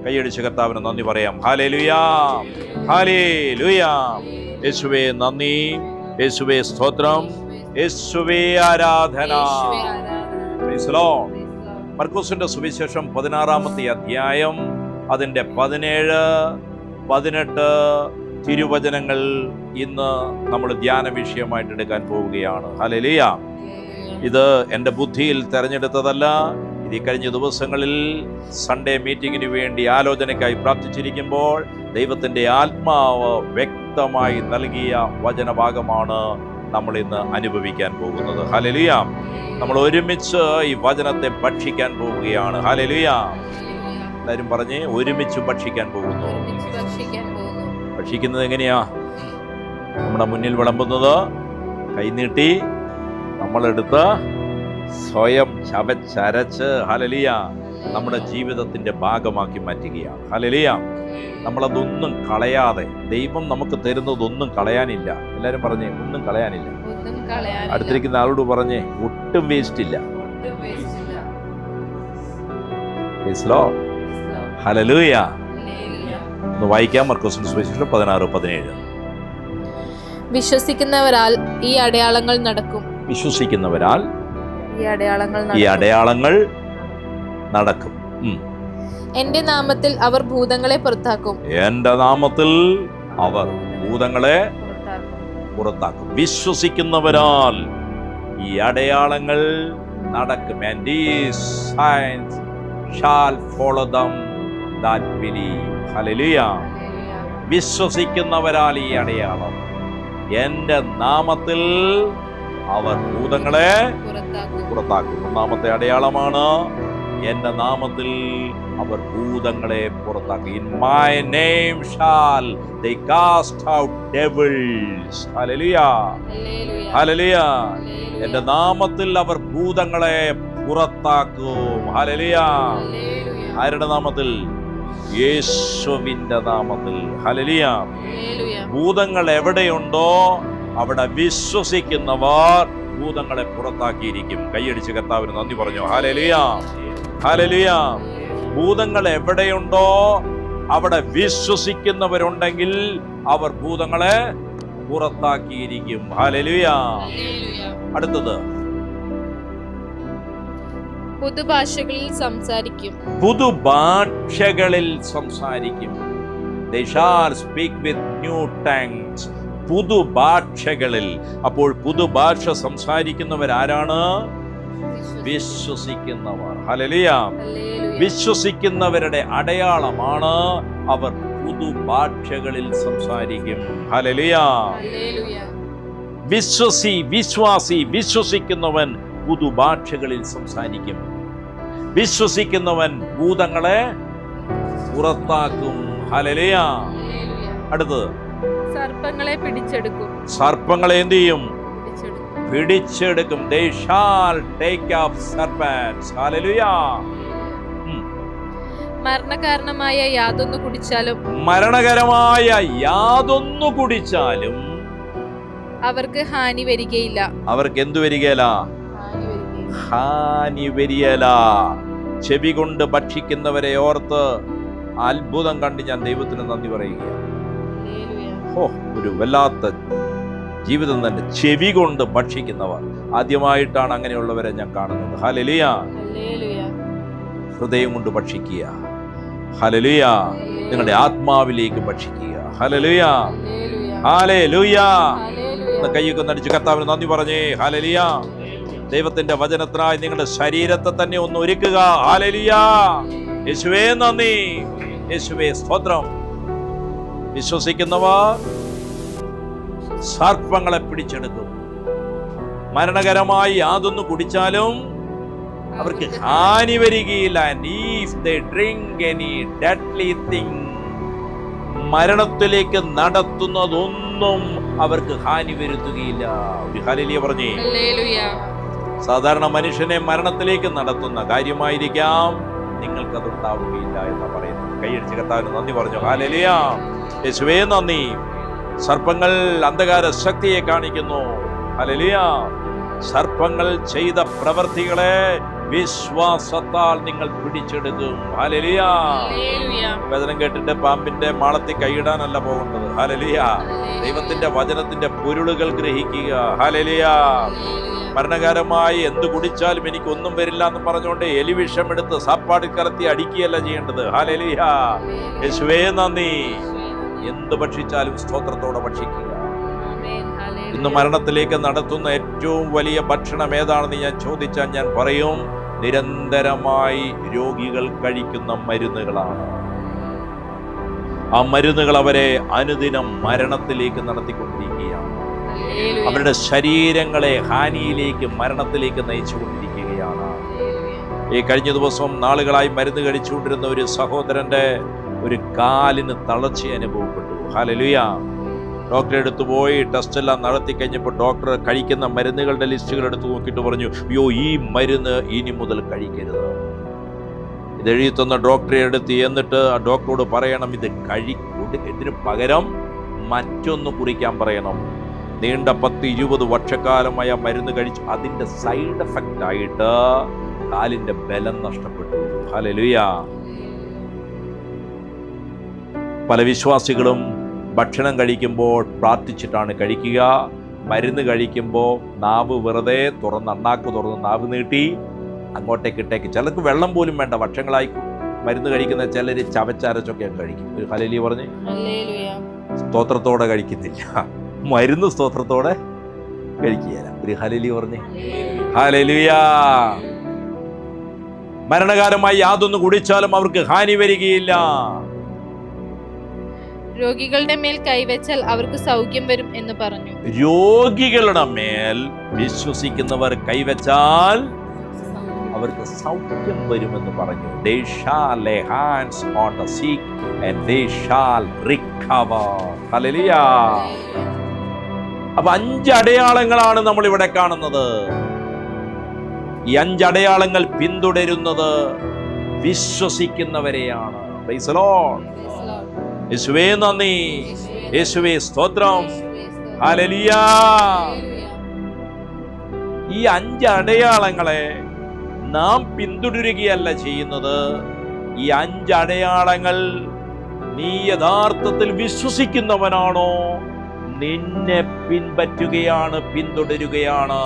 കൈയടിച്ച് കർത്താവിന് നന്ദി പറയാം. ഹല്ലേലൂയാ, ഹല്ലേലൂയാ. യേശുവേ നന്ദി, യേശുവേ സ്തോത്രം, യേശുവേ ആരാധന. Praise Lord. മർക്കോസിന്റെ സുവിശേഷം 16-ാമത്തെ അധ്യായം അതിൻ്റെ 17, 18 തിരുവചനങ്ങൾ ഇന്ന് നമ്മൾ ധ്യാന വിഷയമായിട്ട് എടുക്കാൻ പോവുകയാണ്. ഹല്ലേലൂയ. ഇത് എൻ്റെ ബുദ്ധിയിൽ തെരഞ്ഞെടുത്തതല്ല. ഇത് ഈ കഴിഞ്ഞ ദിവസങ്ങളിൽ സൺഡേ മീറ്റിങ്ങിന് വേണ്ടി ആലോചനയ്ക്കായി പ്രാർത്ഥിച്ചിരിക്കുമ്പോൾ ദൈവത്തിൻ്റെ ആത്മാവ് വ്യക്തമായി നൽകിയ വചനഭാഗമാണ് നമ്മൾ ഇന്ന് അനുഭവിക്കാൻ പോകുന്നത്. ഹല്ലേലൂയ. നമ്മൾ ഒരുമിച്ച് ഈ വചനത്തെ ഭക്ഷിക്കാൻ പോവുകയാണ്. ഹല്ലേലൂയ. എല്ലാവരും പറഞ്ഞേ, ഒരുമിച്ച് ഭക്ഷിക്കാൻ പോകുന്നു. ഭക്ഷിക്കുന്നത് എങ്ങനെയാ? നമ്മുടെ മുന്നിൽ വിളമ്പുന്നത് കൈനീട്ടി നമ്മളെടുത്ത് സ്വയം ചവച്ചരച്ച് ഹല്ലേലൂയ നമ്മുടെ ജീവിതത്തിന്റെ ഭാഗമാക്കി മാറ്റുകയാണ്. ഹല്ലേലൂയ. നമ്മളതൊന്നും കളയാതെ, ദൈവം നമുക്ക് തരുന്നതൊന്നും കളയാനില്ല. എല്ലാവരും പറഞ്ഞേ, ഒന്നും കളയാനില്ല. അടുത്തിരിക്കുന്ന ആളോട് പറഞ്ഞേ, ഒട്ടും വേസ്റ്റ് ഇല്ല. ഹല്ലേലൂയ. ഒന്ന് വായിക്കാം. മർക്കോസിന്റെ സുവിശേഷം 16-17. വിശ്വസിക്കുന്നവരാൽ ഈ അടയാളങ്ങൾ നടക്കും. വിശ്വസിക്കുന്നവരാൽ ഈ അടയാളങ്ങൾ നടക്കും. എന്റെ നാമത്തിൽ അവർ ഭൂതങ്ങളെ പുറത്താക്കും. എന്റെ നാമത്തിൽ അവർ ഭൂതങ്ങളെ പുറത്താക്കും. വിശ്വസിക്കുന്നവരാൽ ഈ അടയാളങ്ങൾ നടക്കും. And these signs shall follow them that believe. Hallelujah. വിശ്വസിക്കുന്നവരാൽ ഈ അടയാളം, എന്റെ നാമത്തിൽ അവർ ഭൂതങ്ങളെ പുറത്താക്കും. ഒന്നാമത്തെ അടയാളമാണ്, എന്റെ നാമത്തിൽ അവർ ഭൂതങ്ങളെ പുറത്താക്കും. In my name shall they cast out devils. Hallelujah, hallelujah. എന്റെ നാമത്തിൽ അവർ ഭൂതങ്ങളെ പുറത്താക്കും. ഹല്ലേലൂയ. ആരുടെ നാമത്തിൽ? യേശുവിന്റെ നാമത്തിൽ. ഹല്ലേലൂയ. ഭൂതങ്ങൾ എവിടെയുണ്ടോ അവിടെ വിശ്വസിക്കുന്നവർ ഭൂതങ്ങളെ പുറത്താക്കിയിരിക്കും. കൈയടിച്ച് കർത്താവിന് നന്ദി പറഞ്ഞു. Hallelujah, hallelujah. ഭൂതങ്ങൾ എവിടെയുണ്ടോ അവിടെ വിശ്വസിക്കുന്നവരുണ്ടെങ്കിൽ അവർ ഭൂതങ്ങളെ പുറത്താക്കിയിരിക്കും. ഹല്ലേലൂയ. അടുത്തത്, പുതുഭാഷകളിൽ സംസാരിക്കും. പുതുഭാഷകളിൽ സംസാരിക്കും. They shall speak with new tongues. പുതുഭാഷകളിൽ. അപ്പോൾ പുതുഭാഷ സംസാരിക്കുന്നവരാരാണ്? വിശ്വസിക്കുന്നവർ. ഹല്ലേലൂയ. വിശ്വസിക്കുന്നവരുടെ അടയാളമാണ് അവർ പുതുഭാഷകളിൽ സംസാരിക്കും. ഹല്ലേലൂയ. വിശ്വാസി വിശ്വസിക്കുന്നവൻ പുതുഭാഷകളിൽ സംസാരിക്കും. വിശ്വസിക്കുന്നവൻ ഭൂതങ്ങളെ പുറത്താക്കും. ഹല്ലേലൂയ. അടുത്തത്, സർപ്പങ്ങളെ പിടിച്ചെടുക്കും. സർപ്പങ്ങളെ എന്ത് ചെയ്യും? പിടിച്ചെടുക്കും. They shall take up serpents. Hallelujah. മരണകാരണമായ യാതൊന്നു കുടിച്ചാലും, മരണകരമായ യാതൊന്നു കുടിച്ചാലും അവർക്ക് ഹാനി വരികയില്ല. അവർക്ക് എന്തു വരികയില്ല? ഹാനി വരികയില്ല. ചെവി കൊണ്ട് ഭക്ഷിക്കുന്നവരെ ഓർത്ത് അത്ഭുതം കണ്ട് ഞാൻ ദൈവത്തിന് നന്ദി പറയുകയാണ്. ഒരു വല്ലാത്ത ജീവിതം തന്നെ. ചെവി കൊണ്ട് ഭക്ഷിക്കുന്നവർ, ആദ്യമായിട്ടാണ് അങ്ങനെയുള്ളവരെ ഞാൻ കാണുന്നത്. ഹല്ലേലൂയ. ഹൃദയം കൊണ്ട് ഭക്ഷിക്കുക. ഹല്ലേലൂയ. നിങ്ങളുടെ ആത്മാവിലേക്ക് ഭക്ഷിക്കുക. Hallelujah, hallelujah. കൈയൊക്കെ നടിച്ച് കർത്താവിന് നന്ദി പറഞ്ഞേ. ഹല്ലേലൂയ. ദൈവത്തിന്റെ വചനത്തിനായി നിങ്ങളുടെ ശരീരത്തെ തന്നെ ഒന്ന് ഒരുക്കുക. ഹല്ലേലൂയ. യേശുവേ നന്ദി, യേശുവേ സ്തോത്രം. വിശ്വസിക്കുന്നവർ സർപ്പങ്ങളെ പിടിച്ചെടുക്കും. മരണകരമായി യാതൊന്നു കുടിച്ചാലും അവർക്ക് ഹാനി വരികയില്ല. And if they drink any deadly thing, മരണത്തിലേക്ക് നടത്തുന്നതൊന്നും അവർക്ക് ഹാനി വരുത്തുകയില്ല. ഒരു ഹല്ലേലൂയ പറഞ്ഞേ. സാധാരണ മനുഷ്യനെ മരണത്തിലേക്ക് നടത്തുന്ന കാര്യമായിരിക്കാം, നിങ്ങൾക്കതുണ്ടാവുകയില്ല എന്ന് പറയുന്നു. കൈയടിച്ച് കർത്താവിന് നന്ദി പറഞ്ഞു. ഹല്ലേലൂയ. യേശുവേ നന്ദി. സർപ്പങ്ങൾ അന്ധകാര ശക്തിയെ കാണിക്കുന്നു. ഹല്ലേലൂയ. സർപ്പങ്ങൾ ചെയ്ത പ്രവൃത്തികളെ വിശ്വാസത്താൽ നിങ്ങൾ പിടിച്ചെടുക്കും. ഹല്ലേലൂയ. വചനം കേട്ടിട്ട് പാമ്പിന്റെ മാളത്തിൽ കൈയിടാനല്ല പോകുന്നത്. ഹല്ലേലൂയ. ദൈവത്തിന്റെ വചനത്തിന്റെ പൊരുളുകൾ ഗ്രഹിക്കുക. ഹല്ലേലൂയ. മരണകരമായി എന്ത് കുടിച്ചാലും എനിക്കൊന്നും വരില്ല എന്ന് പറഞ്ഞുകൊണ്ട് എലിവിഷം എടുത്ത് സാപ്പാടിൽ കലർത്തി അടിക്കുകയല്ല ചെയ്യേണ്ടത്. ഹല്ലേലൂയ. യേശുവേ നന്ദി. എന്ത് ഭക്ഷിച്ചാലും സ്തോത്രത്തോടെ ഭക്ഷിക്കുക. ഇന്ന് മരണത്തിലേക്ക് നടത്തുന്ന ഏറ്റവും വലിയ ഭക്ഷണം ഏതാണെന്ന് ഞാൻ ചോദിച്ചാൽ ഞാൻ പറയും, നിരന്തരമായി രോഗികൾ കഴിക്കുന്ന മരുന്നുകളാണ്. ആ മരുന്നുകൾ അവരെ അനുദിനം മരണത്തിലേക്ക് നടത്തിക്കൊണ്ടിരിക്കുകയാണ്. അവരുടെ ശരീരങ്ങളെ ഹാനിയിലേക്ക്, മരണത്തിലേക്ക് നയിച്ചുകൊണ്ടിരിക്കുകയാണ്. ഈ കഴിഞ്ഞ ദിവസം നാളുകളായി മരുന്ന് കഴിച്ചുകൊണ്ടിരുന്ന ഒരു സഹോദരന്റെ ഒരു കാലിന് തളർച്ച അനുഭവപ്പെട്ടു. ഹല്ലേലൂയ. ഡോക്ടറെ അടുത്ത് പോയി ടെസ്റ്റ് എല്ലാം നടത്തി കഴിഞ്ഞപ്പോൾ ഡോക്ടർ കഴിക്കുന്ന മരുന്നുകളുടെ ലിസ്റ്റുകൾ എടുത്ത് നോക്കിയിട്ട് പറഞ്ഞു, അയ്യോ ഈ മരുന്ന് ഇനി മുതൽ കഴിക്കരുത്. ഇത് എഴുതി തന്ന ഡോക്ടറെ അടുത്ത് എന്നിട്ട് ആ ഡോക്ടറോട് പറയണം ഇത് ഇതിന് പകരം മറ്റൊന്ന് കുറിക്കാൻ പറയണം. നീണ്ട 10-20 വർഷക്കാലമായ മരുന്ന് കഴിച്ചു. അതിന്റെ സൈഡ് എഫക്റ്റ് ആയിട്ട് കാലിന്റെ ബലം നഷ്ടപ്പെട്ടു. ഹല്ലേലൂയ. പല വിശ്വാസികളും ഭക്ഷണം കഴിക്കുമ്പോൾ പ്രാർത്ഥിച്ചിട്ടാണ് കഴിക്കുക. മരുന്ന് കഴിക്കുമ്പോൾ നാവ് വെറുതെ അണ്ണാക്ക് തുറന്ന് നാവ് നീട്ടി അങ്ങോട്ടേക്ക് ഇട്ടേക്ക്. ചിലർക്ക് വെള്ളം പോലും വേണ്ട. വർഷങ്ങളായി മരുന്ന് കഴിക്കുന്ന ചിലർ ചവച്ചരച്ചൊക്കെ കഴിക്കും. ഒരു ഹല്ലേലൂയ പറഞ്ഞ് സ്തോത്രത്തോടെ കഴിക്കുന്നില്ല. മരുന്ന് സ്തോത്രത്തോടെ കഴിക്കുകയില്ല. ഒരു ഹല്ലേലൂയ പറഞ്ഞ് ഹല്ലേലൂയ. മരണകാലമായി യാതൊന്ന് കുടിച്ചാലും അവർക്ക് ഹാനി വരികയില്ല. രോഗികളുടെ മേൽ കൈവച്ചാൽ അവർക്ക് സൗഖ്യം വരും എന്ന് പറഞ്ഞു. രോഗികളുടെ മേൽ വിശ്വസിക്കുന്നവർ കൈവച്ചാൽ അവർക്ക് സൗഖ്യം വരുമെന്ന് പറഞ്ഞു. They shall lay hands on the sick and they shall recover. Hallelujah. അപ്പൊ 5 അടയാളങ്ങളാണ് നമ്മൾ ഇവിടെ കാണുന്നത്. ഈ 5 അടയാളങ്ങൾ പിന്തുടരുന്നത് വിശ്വസിക്കുന്നവരെയാണ്. Praise the Lord. യേശുവേ നന്ദി. യേശുവേ സ്തോത്രം. ഹല്ലേലൂയ. ഈ 5 അടയാളങ്ങളെ നാം പിന്തുടരുകയല്ല ചെയ്യുന്നത്. ഈ 5 അടയാളങ്ങൾ നീ യഥാർത്ഥത്തിൽ വിശ്വസിക്കുന്നവനാണോ നിന്നെ പിൻപറ്റുകയാണ്, പിന്തുടരുകയാണ്.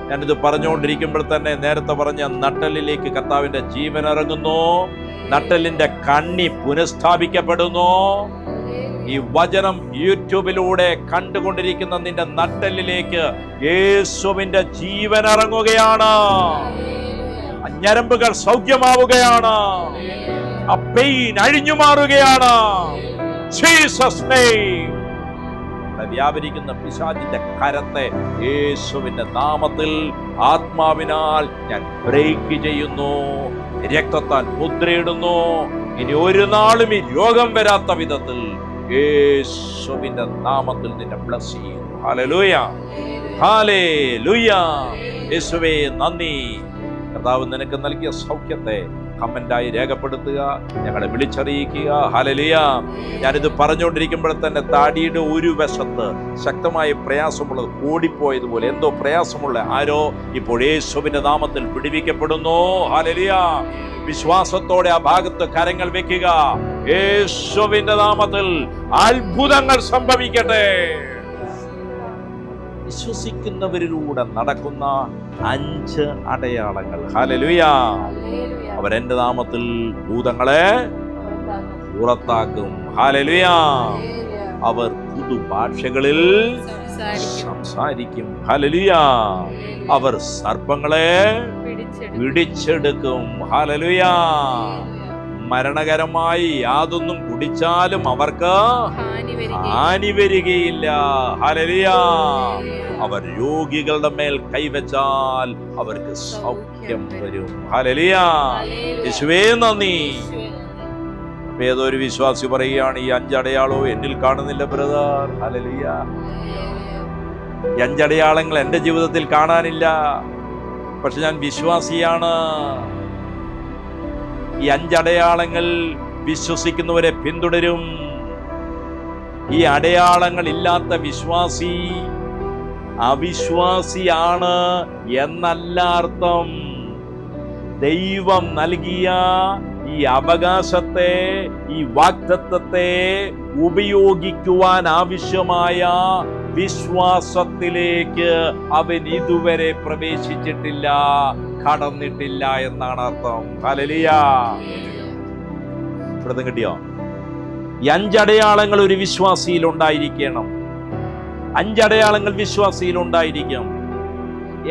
ഞാനിത് പറഞ്ഞുകൊണ്ടിരിക്കുമ്പോൾ തന്നെ നേരത്തെ പറഞ്ഞ നട്ടെല്ലിലേക്ക് കർത്താവിന്റെ ജീവൻ ഇറങ്ങുന്നു. നട്ടെല്ലിന്റെ കണ്ണി പുനഃസ്ഥാപിക്കപ്പെടുന്നു. ഈ വചനം യൂട്യൂബിലൂടെ കണ്ടുകൊണ്ടിരിക്കുന്ന നിന്റെ നട്ടെല്ലിലേക്ക് യേശുവിന്റെ ജീവൻ ഇറങ്ങുകയാണ്. ഞരമ്പുകൾ സൗഖ്യമാവുകയാണ്. ആ പെയിൻ അഴിഞ്ഞു മാറുകയാണ്. Jesus name. വ്യാപരിക്കുന്ന പിശാചിന്റെ കരത്തെ യേശുവിന്റെ നാമത്തിൽ ആത്മാവിനാൽ ഞാൻ ബ്രേക്ക് ചെയ്യുന്നു. രക്തത്താൽ മുദ്രയിടുന്നു. ഇനി ഒരു നാളും ഈ രോഗം വരാത്ത വിധത്തിൽ യേശുവിന്റെ നാമത്തിൽ നിന്നെ ബ്ലസ് ചെയ്യുന്നു. ഹല്ലേലൂയ. ഹല്ലേലൂയ. യേശുവേ നന്ദി. കർത്താവ് നിനക്ക് നൽകിയ സൗഖ്യത്തെ കമന്റായി രേഖപ്പെടുത്തുക, ഞങ്ങളെ വിളിച്ചറിയിക്കുക. ഹല്ലേലൂയ. ഞാനിത് പറഞ്ഞുകൊണ്ടിരിക്കുമ്പോൾ തന്നെ താടിയുടെ ഒരു വശത്ത് ശക്തമായ പ്രയാസമുള്ളത് ഓടിപ്പോയതുപോലെ എന്തോ പ്രയാസമുള്ള ആരോ ഇപ്പോൾ യേശുവിന്റെ നാമത്തിൽ വിടുവിക്കപ്പെടുന്നു. ഹല്ലേലൂയ. വിശ്വാസത്തോടെ ആ ഭാഗത്ത് കരങ്ങൾ വെക്കുക. യേശുവിന്റെ നാമത്തിൽ അത്ഭുതങ്ങൾ സംഭവിക്കട്ടെ. വിശ്വസിക്കുന്നവരിലൂടെ നടക്കുന്ന 5 അടയാളങ്ങൾ. ഹല്ലേലൂയ. അവരെന്റെ നാമത്തിൽ ഭൂതങ്ങളെ പുറത്താക്കും. ഹല്ലേലൂയ. അവർ പുതുഭാഷകളിൽ സംസാരിക്കും. ഹല്ലേലൂയ. അവർ സർപ്പങ്ങളെ പിടിച്ചെടുക്കും. ഹല്ലേലൂയ. മരണകരമായി യാതൊന്നും കുടിച്ചാലും അവർക്ക് ഹാനി വരികയില്ല. ഹല്ലേലൂയ. അവർ രോഗികളുടെ മേൽ കൈവച്ചാൽ അവർക്ക് സൗഖ്യം വരും. ഹല്ലേലൂയ. യേശുവേ നന്ദി. ഏതൊരു വിശ്വാസി പറയുകയാണ്, ഈ 5 അടയാളവും എന്നിൽ കാണുന്നില്ല ബ്രദർ. ഹല്ലേലൂയ. ഈ 5 അടയാളങ്ങൾ എൻ്റെ ജീവിതത്തിൽ കാണാനില്ല, പക്ഷെ ഞാൻ വിശ്വാസിയാണ്. ഈ 5 അടയാളങ്ങൾ വിശ്വസിക്കുന്നവരെ പിന്തുടരും. ഈ അടയാളങ്ങൾ ഇല്ലാത്ത വിശ്വാസി അവിശ്വാസിയാണ് എന്നല്ല അർത്ഥം. ദൈവം നൽകിയ ഈ അവകാശത്തെ, ഈ വാഗ്ദത്തത്തെ ഉപയോഗിക്കുവാൻ ആവശ്യമായ വിശ്വാസത്തിലേക്ക് അവൻ ഇതുവരെ പ്രവേശിച്ചിട്ടില്ല, കടന്നിട്ടില്ല എന്നാണ് അർത്ഥം. ഹല്ലേലൂയ. ശ്രദ്ധ കിട്ടിയോ? ഈ 5 അടയാളങ്ങൾ ഒരു വിശ്വാസിയിൽ ഉണ്ടായിരിക്കണം. 5 അടയാളങ്ങൾ വിശ്വാസിയിൽ ഉണ്ടായിരിക്കും.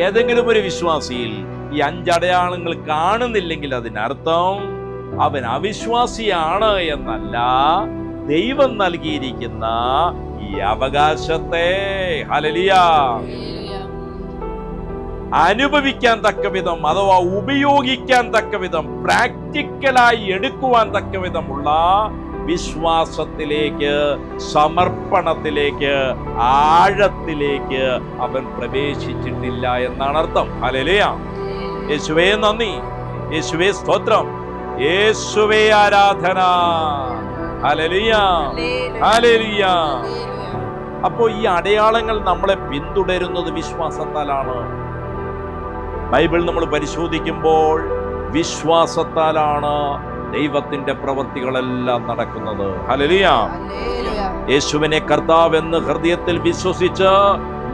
ഏതെങ്കിലും ഒരു വിശ്വാസിയിൽ ഈ 5 അടയാളങ്ങൾ കാണുന്നില്ലെങ്കിൽ അതിനർത്ഥം അവൻ അവിശ്വാസിയാണ് എന്നല്ല, ദൈവം നൽകിയിരിക്കുന്ന ഈ അവകാശത്തെ ഹല്ലേലൂയ അനുഭവിക്കാൻ തക്കവിധം, അഥവാ ഉപയോഗിക്കാൻ തക്കവിധം, പ്രാക്ടിക്കലായി എടുക്കുവാൻ തക്കവിധമുള്ള വിശ്വാസത്തിലേക്ക്, സമർപ്പണത്തിലേക്ക്, ആഴത്തിലേക്ക് അവൻ പ്രവേശിച്ചിട്ടില്ല എന്നാണ് അർത്ഥം. ഹല്ലേലൂയ. യേശുവേ നന്ദി, യേശുവേ സ്തോത്രം, യേശുവേ ആരാധന. Hallelujah, hallelujah. അപ്പോ ഈ അടയാളങ്ങൾ നമ്മളെ പിന്തുടരുന്നത് വിശ്വാസത്താലാണ്. ബൈബിൾ നമ്മൾ പരിശോധിക്കുമ്പോൾ വിശ്വാസത്താലാണ് ദൈവത്തിന്റെ പ്രവൃത്തികളെല്ലാം നടക്കുന്നത്. ഹല്ലേലൂയ. യേശുവിനെ കർത്താവെന്ന് ഹൃദയത്തിൽ വിശ്വസിച്ച്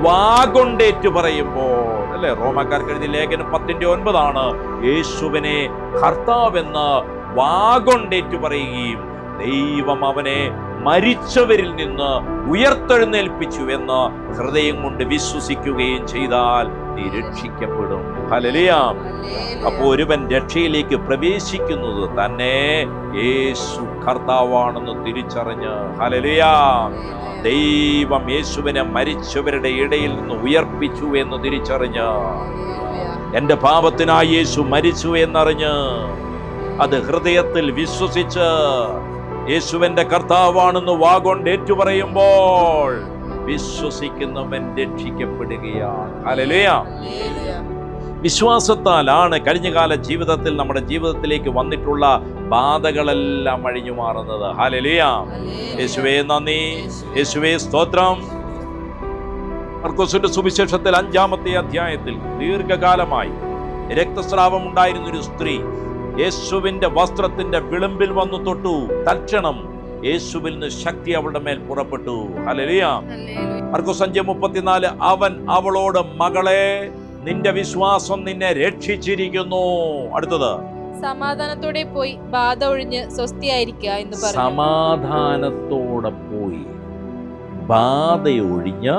വാഗൊണ്ടേറ്റു പറയുമ്പോൾ, അല്ലെ, റോമാക്കാർക്ക് എഴുതിയ ലേഖനം 10:9 യേശുവിനെ കർത്താവെന്ന് വാഗൊണ്ടേറ്റു പറയുകയും ദൈവം അവനെ മരിച്ചവരിൽ നിന്ന് ഉയർത്തെഴുന്നേൽപ്പിച്ചു എന്ന് ഹൃദയം കൊണ്ട് വിശ്വസിക്കുകയും ചെയ്താൽ നീ രക്ഷിക്കപ്പെടും. ഹല്ലേലൂയ. അപ്പോൾ ഒരുവൻ രക്ഷയിലേക്ക് പ്രവേശിക്കുന്നത് തന്നെ യേശു കർത്താവാണെന്ന് തിരിച്ചറിഞ്ഞ്, ഹല്ലേലൂയ, ദൈവം യേശുവിനെ മരിച്ചവരുടെ ഇടയിൽ നിന്ന് ഉയർപ്പിച്ചു എന്ന് തിരിച്ചറിഞ്ഞ്, എന്റെ പാപത്തിനായി യേശു മരിച്ചു എന്നറിഞ്ഞ് അത് ഹൃദയത്തിൽ വിശ്വസിച്ച് യേശുവിന്റെ കർത്താവാണെന്ന് വാഗൊണ്ട് ഏറ്റുപറയുമ്പോൾ വിശ്വസിക്കുന്നവൻ രക്ഷിക്കപ്പെടുകയാണ്. ഹല്ലേലൂയ. വിശ്വാസത്താലാണ് കഴിഞ്ഞകാല ജീവിതത്തിൽ നമ്മുടെ ജീവിതത്തിലേക്ക് വന്നിട്ടുള്ള ബാധകളെല്ലാം അഴിഞ്ഞു മാറുന്നത്. ഹല്ലേലൂയ. യേശുവേ നന്ദി, യേശുവേ സ്തോത്രം. മർക്കോസിന്റെ സുവിശേഷത്തിൽ 5-ാമത്തെ അധ്യായത്തിൽ ദീർഘകാലമായി രക്തസ്രാവം ഉണ്ടായിരുന്ന ഒരു സ്ത്രീ യേശുവിന്റെ വസ്ത്രത്തിന്റെ വിളിമ്പിൽ വന്നു തൊട്ടു. തൽക്ഷണം യേശുവിൽ നിന്ന് ശക്തി അവളുടെ മേൽ പുറപ്പെട്ടു. ഹല്ലേലൂയ. മർക്കോസ് 5:34 അവൻ അവളോട്, മകളെ, നിന്റെ വിശ്വാസം നിന്നെ രക്ഷിച്ചിരിക്കുന്നു. അടുത്തത്, സമാധാനത്തോടെ പോയി ബാധ ഒഴിഞ്ഞ് സ്വസ്ഥയായിരിക്കുക എന്ന് പറഞ്ഞു. സമാധാനത്തോടെ പോയി ബാധയൊഴിഞ്ഞ്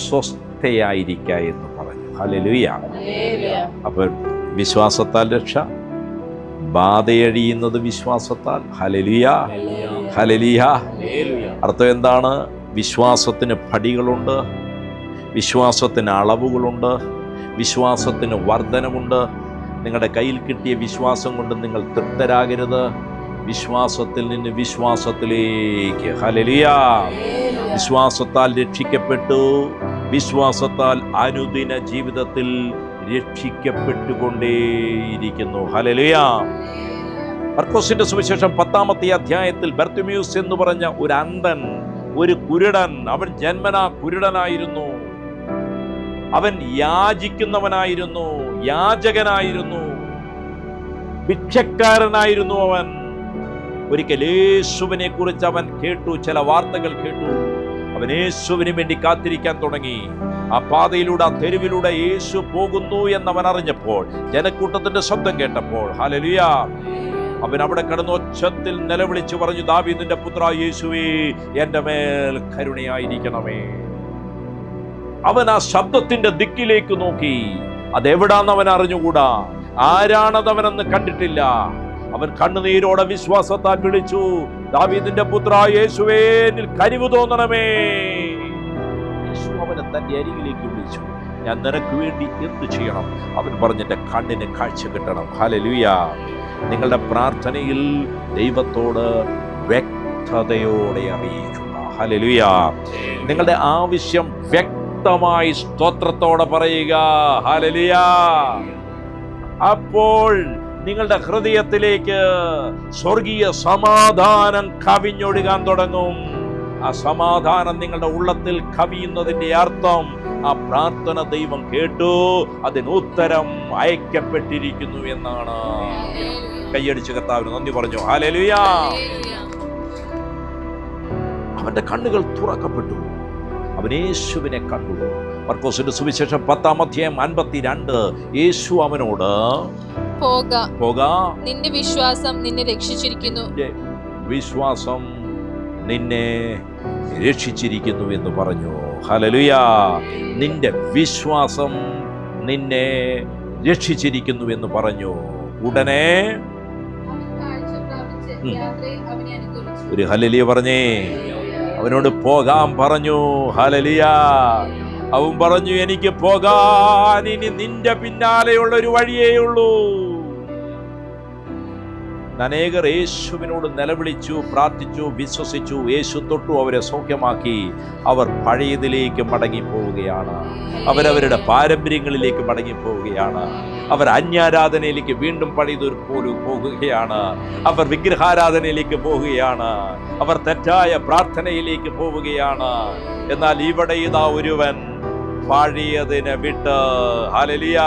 സ്വസ്ഥയായിരിക്കുക എന്ന് പറഞ്ഞു. ഹല്ലേലൂയ. അപ്പോൾ വിശ്വാസത്താൽ രക്ഷ, ബാധയഴിയുന്നത് വിശ്വാസത്താൽ. Hallelujah, hallelujah. അർത്ഥം എന്താണ്? വിശ്വാസത്തിന് പടികളുണ്ട്, വിശ്വാസത്തിന് അളവുകളുണ്ട്, വിശ്വാസത്തിന് വർധനമുണ്ട്. നിങ്ങളുടെ കയ്യിൽ കിട്ടിയ വിശ്വാസം കൊണ്ട് നിങ്ങൾ തൃപ്തരാകരുത്. വിശ്വാസത്തിൽ നിന്ന് വിശ്വാസത്തിലേക്ക്. ഹല്ലേലൂയ. വിശ്വാസത്താൽ രക്ഷിക്കപ്പെട്ടു, വിശ്വാസത്താൽ അനുദിന ജീവിതത്തിൽ രക്ഷിക്കപ്പെട്ടുകൊണ്ടേയിരിക്കുന്നു. ഹല്ലേലൂയ. മർക്കോസിന്റെ സുവിശേഷം 10-ാമത്തെ അധ്യായത്തിൽ ബർത്തിമേയുസ് എന്ന് പറഞ്ഞ ഒരു അന്ധൻ, ഒരു കുരുടൻ, അവൻ ജന്മനാ കുരുടനായിരുന്നു. അവൻ യാചിക്കുന്നവനായിരുന്നു, യാചകനായിരുന്നു, ഭിക്ഷക്കാരനായിരുന്നു. അവൻ ഒരിക്കൽ യേശുവിനെ കുറിച്ച് അവൻ കേട്ടു, ചില വാർത്തകൾ കേട്ടു. അവൻ യേശുവിന് വേണ്ടി കാത്തിരിക്കാൻ തുടങ്ങി. ആ പാതയിലൂടെ, ആ തെരുവിലൂടെ യേശു പോകുന്നു എന്നവൻ അറിഞ്ഞപ്പോൾ, ജനക്കൂട്ടത്തിന്റെ ശബ്ദം കേട്ടപ്പോൾ, ഹല്ലേലൂയ, അവൻ അവിടെ കിടന്ന് ഒച്ചത്തിൽ നിലവിളിച്ചു പറഞ്ഞു, ദാവീദിന്റെ പുത്രാ യേശുവേ, എന്റെ മേൽ കരുണയായിരിക്കണമേ. അവൻ ആ ശബ്ദത്തിന്റെ ദിക്കിലേക്ക് നോക്കി. അതെവിടാന്ന് അവൻ അറിഞ്ഞുകൂടാ, ആരാണതവനെന്ന് കണ്ടിട്ടില്ല. അവൻ കണ്ണുനീരോടെ വിശ്വാസത്താൽ വിളിച്ചു, ദാവീദിന്റെ പുത്രാ യേശുവേ, എന്നിൽ കനിവ് തോന്നണമേ. യേശു അവനെ തന്റെ അരികിലേക്ക് വിളിച്ചു. ഞാൻ നിനക്ക് വേണ്ടി എന്ത് ചെയ്യണം? അവൻ പറഞ്ഞു, എന്റെ കണ്ണിന് കാഴ്ച കിട്ടണം. ഹല്ലേലൂയ. നിങ്ങളുടെ പ്രാർത്ഥനയിൽ ദൈവത്തോട് വ്യക്തതയോടെ അറിയിക്കുക. ഹല്ലേലൂയ. നിങ്ങളുടെ ആവശ്യം വ്യക്തമായി സ്തോത്രത്തോടെ പറയുക. ഹല്ലേലൂയ. അപ്പോൾ നിങ്ങളുടെ ഹൃദയത്തിലേക്ക് സ്വർഗീയ സമാധാനം കവിഞ്ഞൊഴുകാൻ തുടങ്ങും. ആ സമാധാനം നിങ്ങളുടെ ഉള്ളത്തിൽ കവിയുന്നതിന്റെ അർത്ഥം ആ പ്രാർത്ഥന ദൈവം കേട്ടു, അതിന് ഉത്തരം അയക്കപ്പെട്ടിരിക്കുന്നു എന്നാണ്. കൈയടിച്ച് കർത്താവിന് നന്ദി പറഞ്ഞു. ഹല്ലേലൂയ. അവന്റെ കണ്ണുകൾ തുറക്കപ്പെട്ടു, അവൻ യേശുവിനെ കണ്ടു. മർക്കോസിന്റെ സുവിശേഷം 10:52 യേശു അവനോട് പോക, നിന്റെ വിശ്വാസം നിന്നെ രക്ഷിച്ചിരിക്കുന്നു, വിശ്വാസം നിന്നെ രക്ഷിച്ചിരിക്കുന്നു എന്ന് പറഞ്ഞു. ഹല്ലേലൂയ. നിന്റെ വിശ്വാസം നിന്നെ രക്ഷിച്ചിരിക്കുന്നു എന്ന് പറഞ്ഞു. ഉടനെ ഒരു ഹല്ലേലൂയ പറഞ്ഞേ. അവനോട് പോകാൻ പറഞ്ഞു. ഹല്ലേലൂയ. അവൻ പറഞ്ഞു, എനിക്ക് പോകാൻ ഇനി നിന്റെ പിന്നാലെയുള്ള ഒരു വഴിയേ ഉള്ളൂ. അനേകർ യേശുവിനോട് നിലവിളിച്ചു, പ്രാർത്ഥിച്ചു, വിശ്വസിച്ചു. യേശു തൊട്ടു, അവരെ സൗഖ്യമാക്കി. അവർ പഴയതിലേക്ക് മടങ്ങിപ്പോവുകയാണ്. അവരവരുടെ പാരമ്പര്യങ്ങളിലേക്ക് മടങ്ങിപ്പോവുകയാണ്. അവർ അന്യാരാധനയിലേക്ക് വീണ്ടും പഴയതുപോലെ പോകുകയാണ്. അവർ വിഗ്രഹാരാധനയിലേക്ക് പോവുകയാണ്. അവർ തെറ്റായ പ്രാർത്ഥനയിലേക്ക് പോവുകയാണ്. എന്നാൽ ഇവിടെ ഇതാ ഒരുവൻ പഴയതിനെ വിട്ട്. ഹല്ലേലൂയ.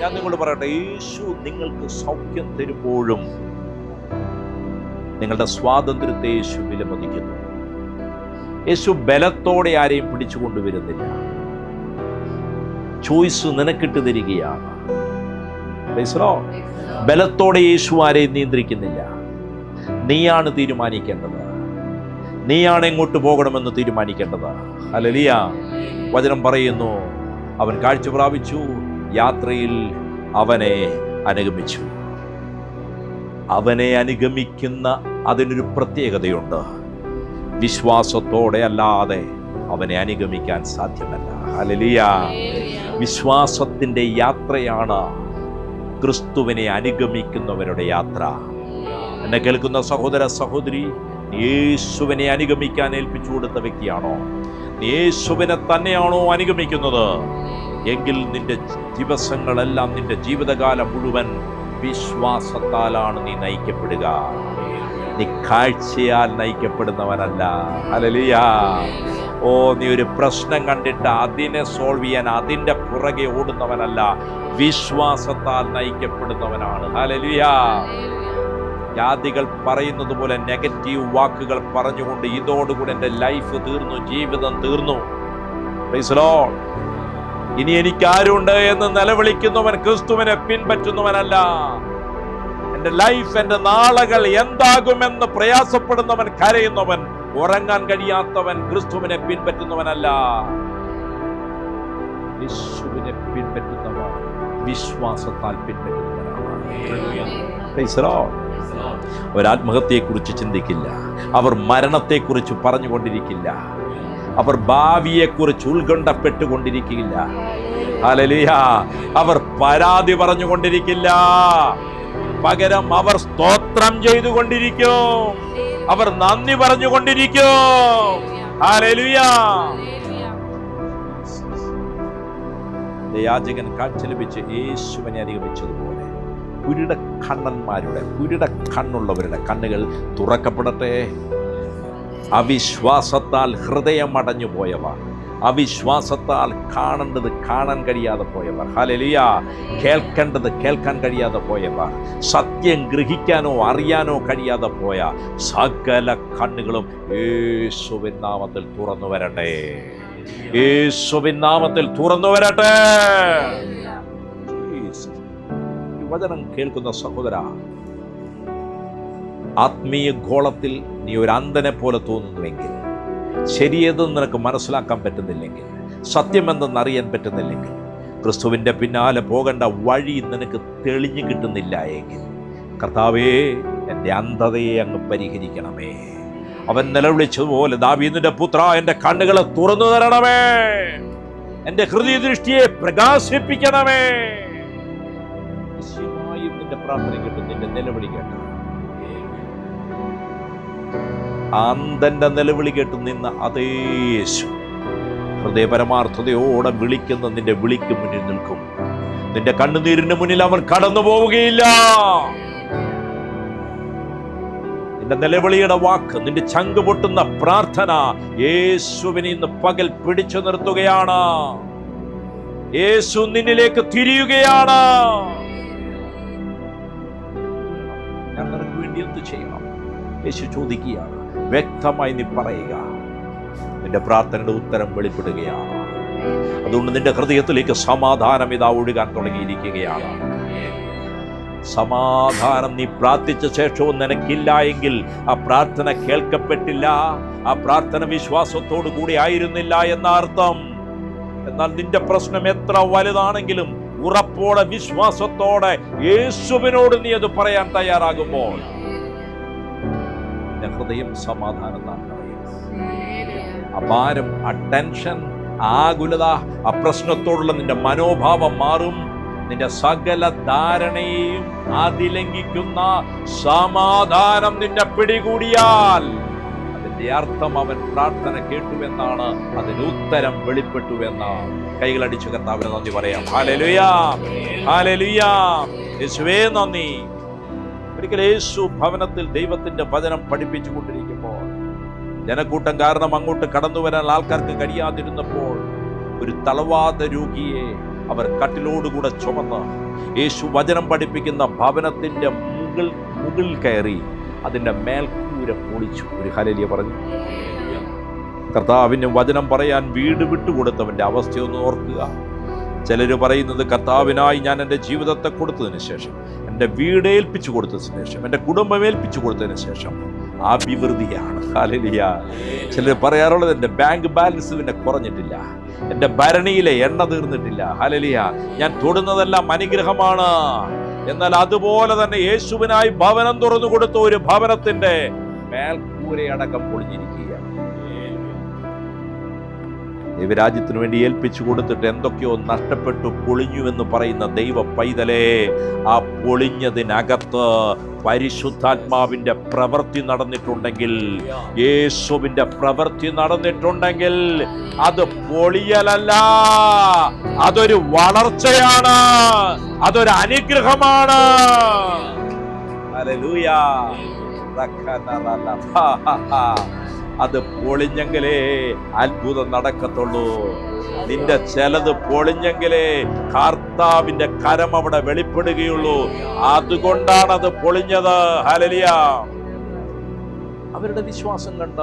ഞാൻ നിങ്ങളോട് പറയട്ടെ, യേശു നിങ്ങൾക്ക് സൗഖ്യം തരുമ്പോഴും നിങ്ങളുടെ സ്വാതന്ത്ര്യത്തെ യേശു വിലമതിക്കുന്നു. യേശു ബലത്തോടെ ആരെയും പിടിച്ചു കൊണ്ടുവരുന്നില്ല. ചോയ്സ് നിനക്കിട്ട് തരികയാണ്. ബലത്തോടെ യേശു ആരെയും നിയന്ത്രിക്കുന്നില്ല. നീയാണ് തീരുമാനിക്കേണ്ടത്. നീയാണ് എങ്ങോട്ട് പോകണമെന്ന് തീരുമാനിക്കേണ്ടത്. ഹല്ലേലൂയ. വചനം പറയുന്നു, അവൻ കാഴ്ച പ്രാപിച്ചു, യാത്രയിൽ അവനെ അനുഗമിച്ചു. അവനെ അനുഗമിക്കുന്ന അതിനൊരു പ്രത്യേകതയുണ്ട്. വിശ്വാസത്തോടെ അല്ലാതെ അവനെ അനുഗമിക്കാൻ സാധ്യമല്ല. ഹല്ലേലൂയ. വിശ്വാസത്തിന്റെ യാത്രയാണ് ക്രിസ്തുവിനെ അനുഗമിക്കുന്നവരുടെ യാത്ര. എന്നെ കേൾക്കുന്ന സഹോദര സഹോദരി, യേശുവിനെ അനുഗമിക്കാൻ ഏൽപ്പിച്ചു കൊടുത്ത വ്യക്തിയാണോ? യേശുവിനെ തന്നെയാണോ അനുഗമിക്കുന്നത്? എങ്കിൽ നിന്റെ ദിവസങ്ങളെല്ലാം, നിന്റെ ജീവിതകാലം മുഴുവൻ വിശ്വാസത്താലാണ് നീ നയിക്കപ്പെടുക. നീ കാഴ്ചയാൽ നയിക്കപ്പെടുന്നവനല്ല. ഹല്ലേലൂയ. നീ ഒരു പ്രശ്നം കണ്ടിട്ട് അതിനെ സോൾവ് ചെയ്യാൻ അതിൻ്റെ പുറകെ ഓടുന്നവനല്ല, വിശ്വാസത്താൽ നയിക്കപ്പെടുന്നവനാണ്. ഹല്ലേലൂയ. ജാതികൾ പറയുന്നത് പോലെ നെഗറ്റീവ് വാക്കുകൾ പറഞ്ഞുകൊണ്ട് ഇതോടുകൂടെ എൻ്റെ ലൈഫ് തീർന്നു, ജീവിതം തീർന്നു, പ്രൈസ് ദി ലോർഡ്, ഇനി എനിക്കാരുണ്ട് എന്ന് നിലവിളിക്കുന്നവൻ ക്രിസ്തുവിനെ പിൻപറ്റുന്നവനല്ല. എൻ്റെ ലൈഫ്, എൻ്റെ നാളുകൾ എന്താകുമെന്ന് പ്രയാസപ്പെടുന്നവൻ, കരയുന്നവൻ, ഉറങ്ങാൻ കഴിയാത്തവൻ ക്രിസ്തുവിനെ പിൻപറ്റുന്നവനല്ല. യേശുവിനെ പിൻപറ്റുന്നവൻ വിശ്വാസത്താൽ പിൻപറ്റുന്നവനാണ്. Praise the Lord. അവർ ആത്മഹത്യയെക്കുറിച്ച് ചിന്തിക്കില്ല. അവർ മരണത്തെക്കുറിച്ച് പറഞ്ഞുകൊണ്ടിരിക്കില്ല. അവർ ഭാവിയെക്കുറിച്ച് ഉത്കണ്ഠപ്പെട്ടുകൊണ്ടിരിക്കില്ല. ഹല്ലേലൂയ. അവർ പരാതി പറഞ്ഞുകൊണ്ടിരിക്കില്ല. പകരം അവർ സ്തോത്രം ചെയ്തുകൊണ്ടിരിക്കും. അവർ നന്ദി പറഞ്ഞുകൊണ്ടിരിക്കും. ഹല്ലേലൂയ. യാചകൻ കാഴ്ച ലഭിച്ച് യേശുവിനെ അനുഗമിച്ചതുപോലെ കുരുട കണ്ണുള്ളവരുടെ കണ്ണുകൾ തുറക്കപ്പെടട്ടെ. അവിശ്വാസത്താൽ ഹൃദയം അടഞ്ഞു പോയവർ, അവിശ്വാസത്താൽ കാണേണ്ടത് കാണാൻ കഴിയാതെ പോയവർ, ഹല്ലേലൂയ, കേൾക്കേണ്ടത് കേൾക്കാൻ കഴിയാതെ പോയവർ, സത്യം ഗ്രഹിക്കാനോ അറിയാനോ കഴിയാതെ പോയ സകല കണ്ണുകളും യേശുവിൻ നാമത്തിൽ തുറന്നു വരട്ടെ. യേശുവിൻ നാമത്തിൽ തുറന്നു വരട്ടെ. വചനം കേൾക്കുന്ന സഹോദര, ആത്മീയ ഗോളത്തിൽ നീ ഒരു അന്ധനെ പോലെ തോന്നുന്നുവെങ്കിൽ, ശരിയേതെന്ന് നിനക്ക് മനസ്സിലാക്കാൻ പറ്റുന്നില്ലെങ്കിൽ, സത്യമെന്തെന്നറിയാൻ പറ്റുന്നില്ലെങ്കിൽ, ക്രിസ്തുവിൻ്റെ പിന്നാലെ പോകേണ്ട വഴി നിനക്ക് തെളിഞ്ഞു കിട്ടുന്നില്ല എങ്കിൽ, കർത്താവേ, എൻ്റെ അന്ധതയെ അങ്ങ് പരിഹരിക്കണമേ. അവൻ നിലവിളിച്ചതുപോലെ, ദാവീദിന്റെ പുത്ര, എൻ്റെ കണ്ണുകളെ തുറന്നു തരണമേ, എൻ്റെ ഹൃദയദൃഷ്ടിയെ പ്രകാശിപ്പിക്കണമേ. നിശ്ചയമായും നിന്റെ പ്രാർത്ഥന കേട്ടു, നിന്റെ നിലവിളി കേട്ടു. അന്ധന്റെ നിലവിളി കേട്ടു നിന്ന അതേ യേശു ഹൃദയപരമാർത്ഥതയോടെ വിളിക്കുന്ന നിന്റെ വിളിക്ക് മുന്നിൽ നിൽക്കും. നിന്റെ കണ്ണുനീരിന് മുന്നിൽ അവൻ കടന്നു പോവുകയില്ല. നിന്റെ നിലവിളിയുടെ വാക്ക്, നിന്റെ ചങ്ക് പൊട്ടുന്ന പ്രാർത്ഥന യേശുവിനെ ഇന്ന് പകൽ പിടിച്ചു നിർത്തുകയാണ്. യേശു നിന്നിലേക്ക് തിരിയുകയാണ്. ഞാൻ നിനക്ക് വേണ്ടി എന്ത് ചെയ്യണം? യേശു ചോദിക്കുകയാണ്. വ്യക്തമായി നീ പറയുക. നിന്റെ പ്രാർത്ഥനയുടെ ഉത്തരം വെളിപ്പെടുകയാണ്. അതുകൊണ്ട് നിന്റെ ഹൃദയത്തിലേക്ക് സമാധാനം ഇതാ ഒഴുകാൻ തുടങ്ങിയിരിക്കുകയാണ്. സമാധാനം നീ പ്രാർത്ഥിച്ച ശേഷവും നിനക്കില്ല എങ്കിൽ ആ പ്രാർത്ഥന കേൾക്കപ്പെട്ടില്ല, ആ പ്രാർത്ഥന വിശ്വാസത്തോടു കൂടി ആയിരുന്നില്ല എന്ന അർത്ഥം. എന്നാൽ നിന്റെ പ്രശ്നം എത്ര വലുതാണെങ്കിലും ഉറപ്പോടെ വിശ്വാസത്തോടെ യേശുവിനോട് നീ അത് പറയാൻ തയ്യാറാകുമ്പോൾ നിന്റെ ഹൃദയം സമാധാനം നൽകും. ആ ഭാരം, ആ ടെൻഷൻ, ആകുലത, ആ പ്രശ്നത്തോടുള്ള നിന്റെ മനോഭാവം മാറും. നിന്റെ സകല ധാരണയെയും അതിലംഘിക്കുന്ന സമാധാനം നിന്നെ പിടികൂടിയാൽ അതിന്റെ അർത്ഥം അവൻ പ്രാർത്ഥന കേട്ടുവെന്നാണ്, അതിന് ഉത്തരം വെളിപ്പെട്ടുവെന്നാണ്. കൈകളടിച്ചു കർത്താവിന് നന്ദി പറയാം. Hallelujah, hallelujah. യേശുവേ നന്ദി. ഒരിക്കൽ യേശു ഭവനത്തിൽ ദൈവത്തിന്റെ വചനം പഠിപ്പിച്ചു കൊണ്ടിരിക്കുമ്പോൾ ജനക്കൂട്ടം കാരണം അങ്ങോട്ട് കടന്നു വരാൻ ആൾക്കാർക്ക് കഴിയാതിരുന്നപ്പോൾ ഒരു തളവാത രോഗിയെ അവർ കട്ടിലോടുകൂടെ ചുമന്ന് യേശു വചനം പഠിപ്പിക്കുന്ന ഭവനത്തിന്റെ മുകളിൽ കയറി അതിന്റെ മേൽക്കൂര പൊളിച്ചു. ഒരു ഹല്ലേലൂയ പറഞ്ഞു. കർത്താവിന് വചനം പറയാൻ വീട് വിട്ടുകൊടുത്തവന്റെ അവസ്ഥയൊന്ന് ഓർക്കുക. ചിലർ പറയുന്നത്, കർത്താവിനായി ഞാൻ എൻ്റെ ജീവിതത്തെ കൊടുത്തതിന് ശേഷം, എൻ്റെ വീട് ഏൽപ്പിച്ചു കൊടുത്തതിന് ശേഷം, എൻ്റെ കുടുംബം ഏൽപ്പിച്ചു കൊടുത്തതിന് ശേഷം അഭിവൃദ്ധിയാണ്. ഹല്ലേലൂയ. ചിലർ പറയാറുള്ളത്, എൻ്റെ ബാങ്ക് ബാലൻസ് പിന്നെ കുറഞ്ഞിട്ടില്ല, എൻ്റെ ഭരണിയിലെ എണ്ണ തീർന്നിട്ടില്ല. ഹല്ലേലൂയ. ഞാൻ തൊടുന്നതെല്ലാം അനുഗ്രഹമാണ്. എന്നാൽ അതുപോലെ തന്നെ യേശുവിനായി ഭവനം തുറന്നു കൊടുത്ത ഒരു ഭവനത്തിന്റെ മേൽക്കൂരയടക്കം പൊളിഞ്ഞിരിക്കുകയാണ്. ദൈവരാജ്യത്തിന് വേണ്ടി ഏൽപ്പിച്ചു കൊടുത്തിട്ട് എന്തൊക്കെയോ നഷ്ടപ്പെട്ടു, പൊളിഞ്ഞു എന്ന് പറയുന്ന ദൈവ പൈതലേ, ആ പൊളിഞ്ഞതിനകത്ത് പരിശുദ്ധാത്മാവിന്റെ പ്രവൃത്തി നടന്നിട്ടുണ്ടെങ്കിൽ, യേശുവിന്റെ പ്രവൃത്തി നടന്നിട്ടുണ്ടെങ്കിൽ അത് പൊളിയലല്ല, അതൊരു വളർച്ചയാണ്, അതൊരു അനുഗ്രഹമാണ്. ഹല്ലേലൂയ. അത് പൊളിഞ്ഞെങ്കിലേ അത്ഭുതം നടക്കത്തുള്ളൂ. നിന്റെ ചിലത് പൊളിഞ്ഞെങ്കിലേ കർത്താവിന്റെ കരം അവിടെ വെളിപ്പെടുകയുള്ളൂ. അതുകൊണ്ടാണ് അത് പൊളിഞ്ഞത്. ഹല്ലേലൂയ. അവരുടെ വിശ്വാസം കണ്ട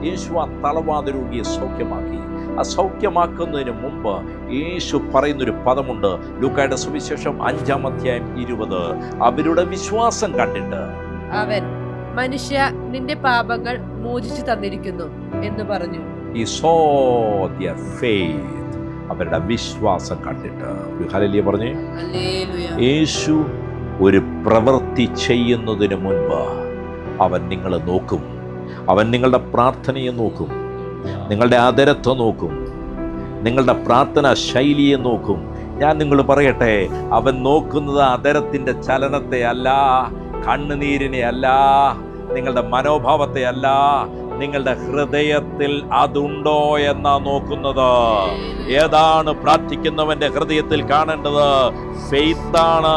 യേശു ആ തളവാത രോഗിയെ സൗഖ്യമാക്കി. ആ സൗഖ്യമാക്കുന്നതിന് മുമ്പ് യേശു പറയുന്നൊരു പദമുണ്ട്. ലൂക്കായുടെ സുവിശേഷം 5:20. അവരുടെ വിശ്വാസം കണ്ടിട്ട് അവൻ, മനുഷ്യ, നിന്റെ പാപങ്ങൾ മോചിച്ചു തന്നിരിക്കുന്നു എന്ന് പറഞ്ഞു. He saw their faith. അവരുടെ വിശ്വാസം കണ്ടിട്ട്. ഹല്ലേലൂയ പറഞ്ഞേ. യേശു ഒരു പ്രവൃത്തി ചെയ്യുന്നതിന് മുൻപ് അവൻ നിങ്ങളെ നോക്കും. അവൻ നിങ്ങളുടെ പ്രാർത്ഥനയെ നോക്കും, നിങ്ങളുടെ ആദരത്തെ നോക്കും, നിങ്ങളുടെ പ്രാർത്ഥന ശൈലിയെ നോക്കും. ഞാൻ നിങ്ങൾ പറയട്ടെ, അവൻ നോക്കുന്നത് ആദരത്തിന്റെ ചലനത്തെ അല്ല, കണ്ണുനീരിനെ അല്ല, നിങ്ങളുടെ മനോഭാവത്തെ അല്ല, നിങ്ങളുടെ ഹൃദയത്തിൽ അതുണ്ടോ എന്നാ നോക്കുന്നത്. ഏതാണ് പ്രാർത്ഥിക്കുന്നവന്റെ ഹൃദയത്തിൽ കാണേണ്ടത്? ഫെയ്ത്താണ്,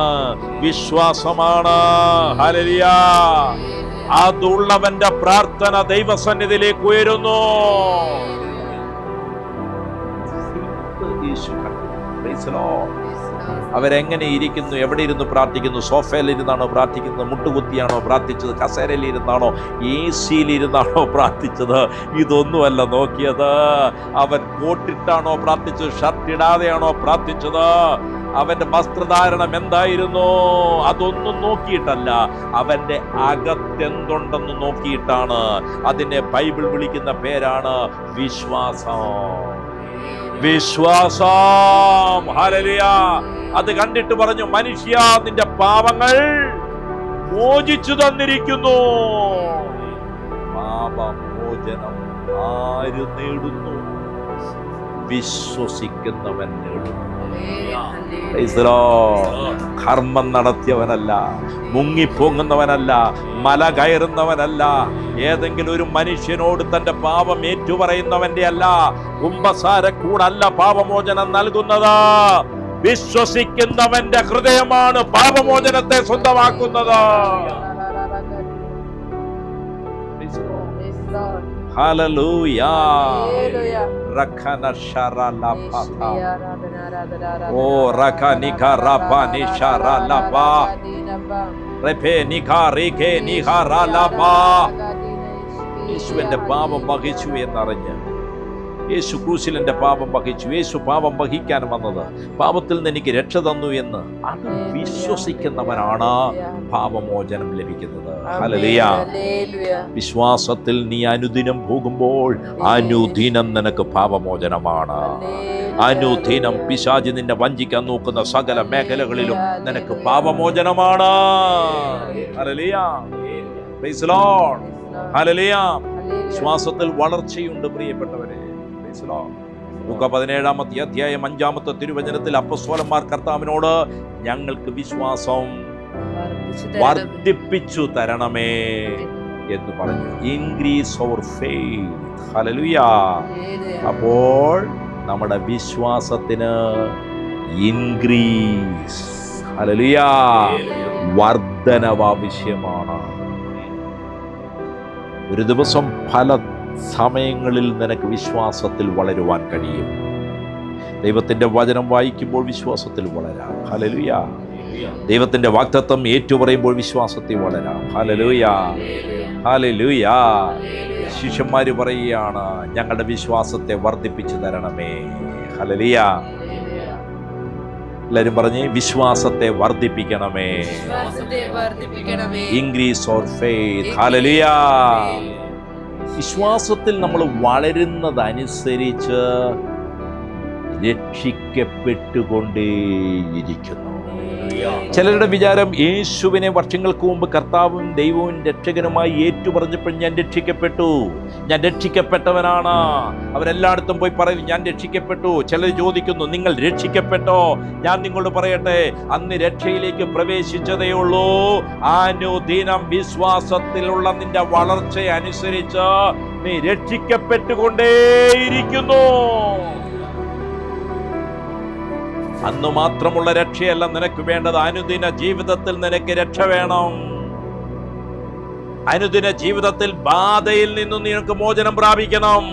വിശ്വാസമാണ്. ഹല്ലേലൂയ. അതുള്ളവന്റെ പ്രാർത്ഥന ദൈവസന്നിധിയിലേക്ക് ഉയരുന്നു. അവരെങ്ങനെ ഇരിക്കുന്നു? എവിടെ ഇരുന്ന് പ്രാർത്ഥിക്കുന്നു? സോഫയിൽ ഇരുന്നാണോ പ്രാർത്ഥിക്കുന്നത്? മുട്ടുകുത്തിയാണോ പ്രാർത്ഥിച്ചത്? കസേരയിൽ ഇരുന്നാണോ? AC ഇരുന്നാണോ പ്രാർത്ഥിച്ചത്? ഇതൊന്നുമല്ല നോക്കിയത്. അവൻ കോട്ടിട്ടാണോ പ്രാർത്ഥിച്ചത്? ഷർട്ട് ഇടാതെയാണോ പ്രാർത്ഥിച്ചത്? അവന്റെ വസ്ത്രധാരണം എന്തായിരുന്നു? അതൊന്നും നോക്കിയിട്ടല്ല, അവന്റെ അകത്തെന്തുണ്ടെന്ന് നോക്കിയിട്ടാണ്. അതിനെ ബൈബിൾ വിളിക്കുന്ന പേരാണ് വിശ്വാസം. വിശ്വാസം. ഹല്ലേലൂയ. അത് കണ്ടിട്ട് പറഞ്ഞു, മനുഷ്യ, നിന്റെ പാപങ്ങൾ മോചിച്ചു തന്നിരിക്കുന്നു. പാപമോചനം ആര് നേടുന്നു? വിശ്വസിക്കുന്നവൻ നേടുന്നു. കർമ്മം നടത്തിയവനല്ല, മുങ്ങിപ്പോങ്ങുന്നവനല്ല, മല കയറുന്നവനല്ല, ഏതെങ്കിലും ഒരു മനുഷ്യനോട് തന്റെ പാപം ഏറ്റുപറയുന്നവന്റെ അല്ല, കുമ്പസാരക്കൂടല്ല പാപമോചനം നൽകുന്നത്. വിശ്വസിക്കുന്നവന്റെ ഹൃദയമാണ് പാപമോചനത്തെ സ്വന്തമാക്കുന്നത്. ഹല്ലേലൂയ. ഹല്ലേലൂയ. റഖന ശറലപഥ. യേശുവേ, ആരാധന, ആരാധന, ആരാധന. ഓ റഖനിക റബനിശറലപ. റെപെ നിഖാരികെ നിഖറലപ. യേശുവിന്റെ പാപം വഹിച്ചു എന്നറിഞ്ഞ്, യേശു ക്രൂശിൽ എൻ്റെ പാപം വഹിച്ചു, യേശു പാപം വഹിക്കാൻ വന്നത്, പാപത്തിൽ നിന്ന് എനിക്ക് രക്ഷ തന്നു എന്ന് അത് വിശ്വസിക്കുന്നവനാണ് പാപമോചനം ലഭിക്കുന്നത്. ഹല്ലേലൂയ. വിശ്വാസത്തിൽ നീ അനുദിനം പോകുമ്പോൾ അനുദിനം നിനക്ക് പാപമോചനമാണ്. അനുദിനം പിശാചി നിന്നെ വഞ്ചിക്കാൻ നോക്കുന്ന സകല മേഖലകളിലും നിനക്ക് പാപമോചനമാണ്. Hallelujah. Praise the Lord. Hallelujah. വിശ്വാസത്തിൽ വളർച്ചയുണ്ട് പ്രിയപ്പെട്ടവരെ. ലൂക്കാ 17-ാമത്തെ അധ്യായം 5-ാമത്തെ തിരുവചനത്തിൽ അപ്പോസ്തലന്മാർ കർത്താവിനോട് ഞങ്ങൾക്ക് വിശ്വാസം വർദ്ധിപ്പിച്ചു തരണമേ എന്ന് പറഞ്ഞു. Increase our faith. ഹല്ലേലൂയ. അപ്പോൾ നമ്മുടെ വിശ്വാസത്തിന് ഇൻക്രീസ്, ഹല്ലേലൂയ, വർദ്ധനവ് ആവശ്യമാണ്. ഒരു ദിവസം പല സമയങ്ങളിൽ നിനക്ക് വിശ്വാസത്തിൽ വളരുവാൻ കഴിയും. ദൈവത്തിൻ്റെ വചനം വായിക്കുമ്പോൾ വിശ്വാസത്തിൽ വളരാം. ഹല്ലേലൂയ. ദൈവത്തിൻ്റെ വാഗ്ദത്തം ഏറ്റുപറയുമ്പോൾ വിശ്വാസത്തിൽ വളരാം. ഹല്ലേലൂയ. ഹല്ലേലൂയ. ശിഷ്യന്മാര് പറയുകയാണ്, ഞങ്ങളുടെ വിശ്വാസത്തെ വർദ്ധിപ്പിച്ചു തരണമേ. ഹല്ലേലൂയ. എല്ലാവരും പറഞ്ഞേ, വിശ്വാസത്തെ വർദ്ധിപ്പിക്കണമേ. Increase our faith. ഹല്ലേലൂയ. വിശ്വാസത്തിൽ നമ്മൾ വളരുന്നതനുസരിച്ച് രക്ഷിക്കപ്പെട്ടുകൊണ്ടേയിരിക്കുന്നു. ചിലരുടെ വിചാരം, യേശുവിനെ വർഷങ്ങൾക്ക് മുമ്പ് കർത്താവും ദൈവവും രക്ഷകനുമായി ഏറ്റുപറഞ്ഞപ്പോൾ ഞാൻ രക്ഷിക്കപ്പെട്ടു, ഞാൻ രക്ഷിക്കപ്പെട്ടവനാണ്. അവരെല്ലായിടത്തും പോയി പറയും ഞാൻ രക്ഷിക്കപ്പെട്ടു. ചിലർ ചോദിക്കുന്നു, നിങ്ങൾ രക്ഷിക്കപ്പെട്ടോ? ഞാൻ നിങ്ങളോട് പറയട്ടെ, അന്ന് രക്ഷയിലേക്ക് പ്രവേശിച്ചതേ ഉള്ളൂ. അനുദിനം വിശ്വാസത്തിലുള്ള നിന്റെ വളർച്ച അനുസരിച്ച് നീ രക്ഷിക്കപ്പെട്ടുകൊണ്ടേയിരിക്കുന്നു. അന്ന് മാത്രമുള്ള രക്ഷയല്ല നിനക്ക് വേണ്ടത്. അനുദിന ജീവിതത്തിൽ നിനക്ക് രക്ഷ വേണം. അനുദിന ജീവിതത്തിൽ ബാധയിൽ നിന്നും നിനക്ക് മോചനം പ്രാപിക്കണം.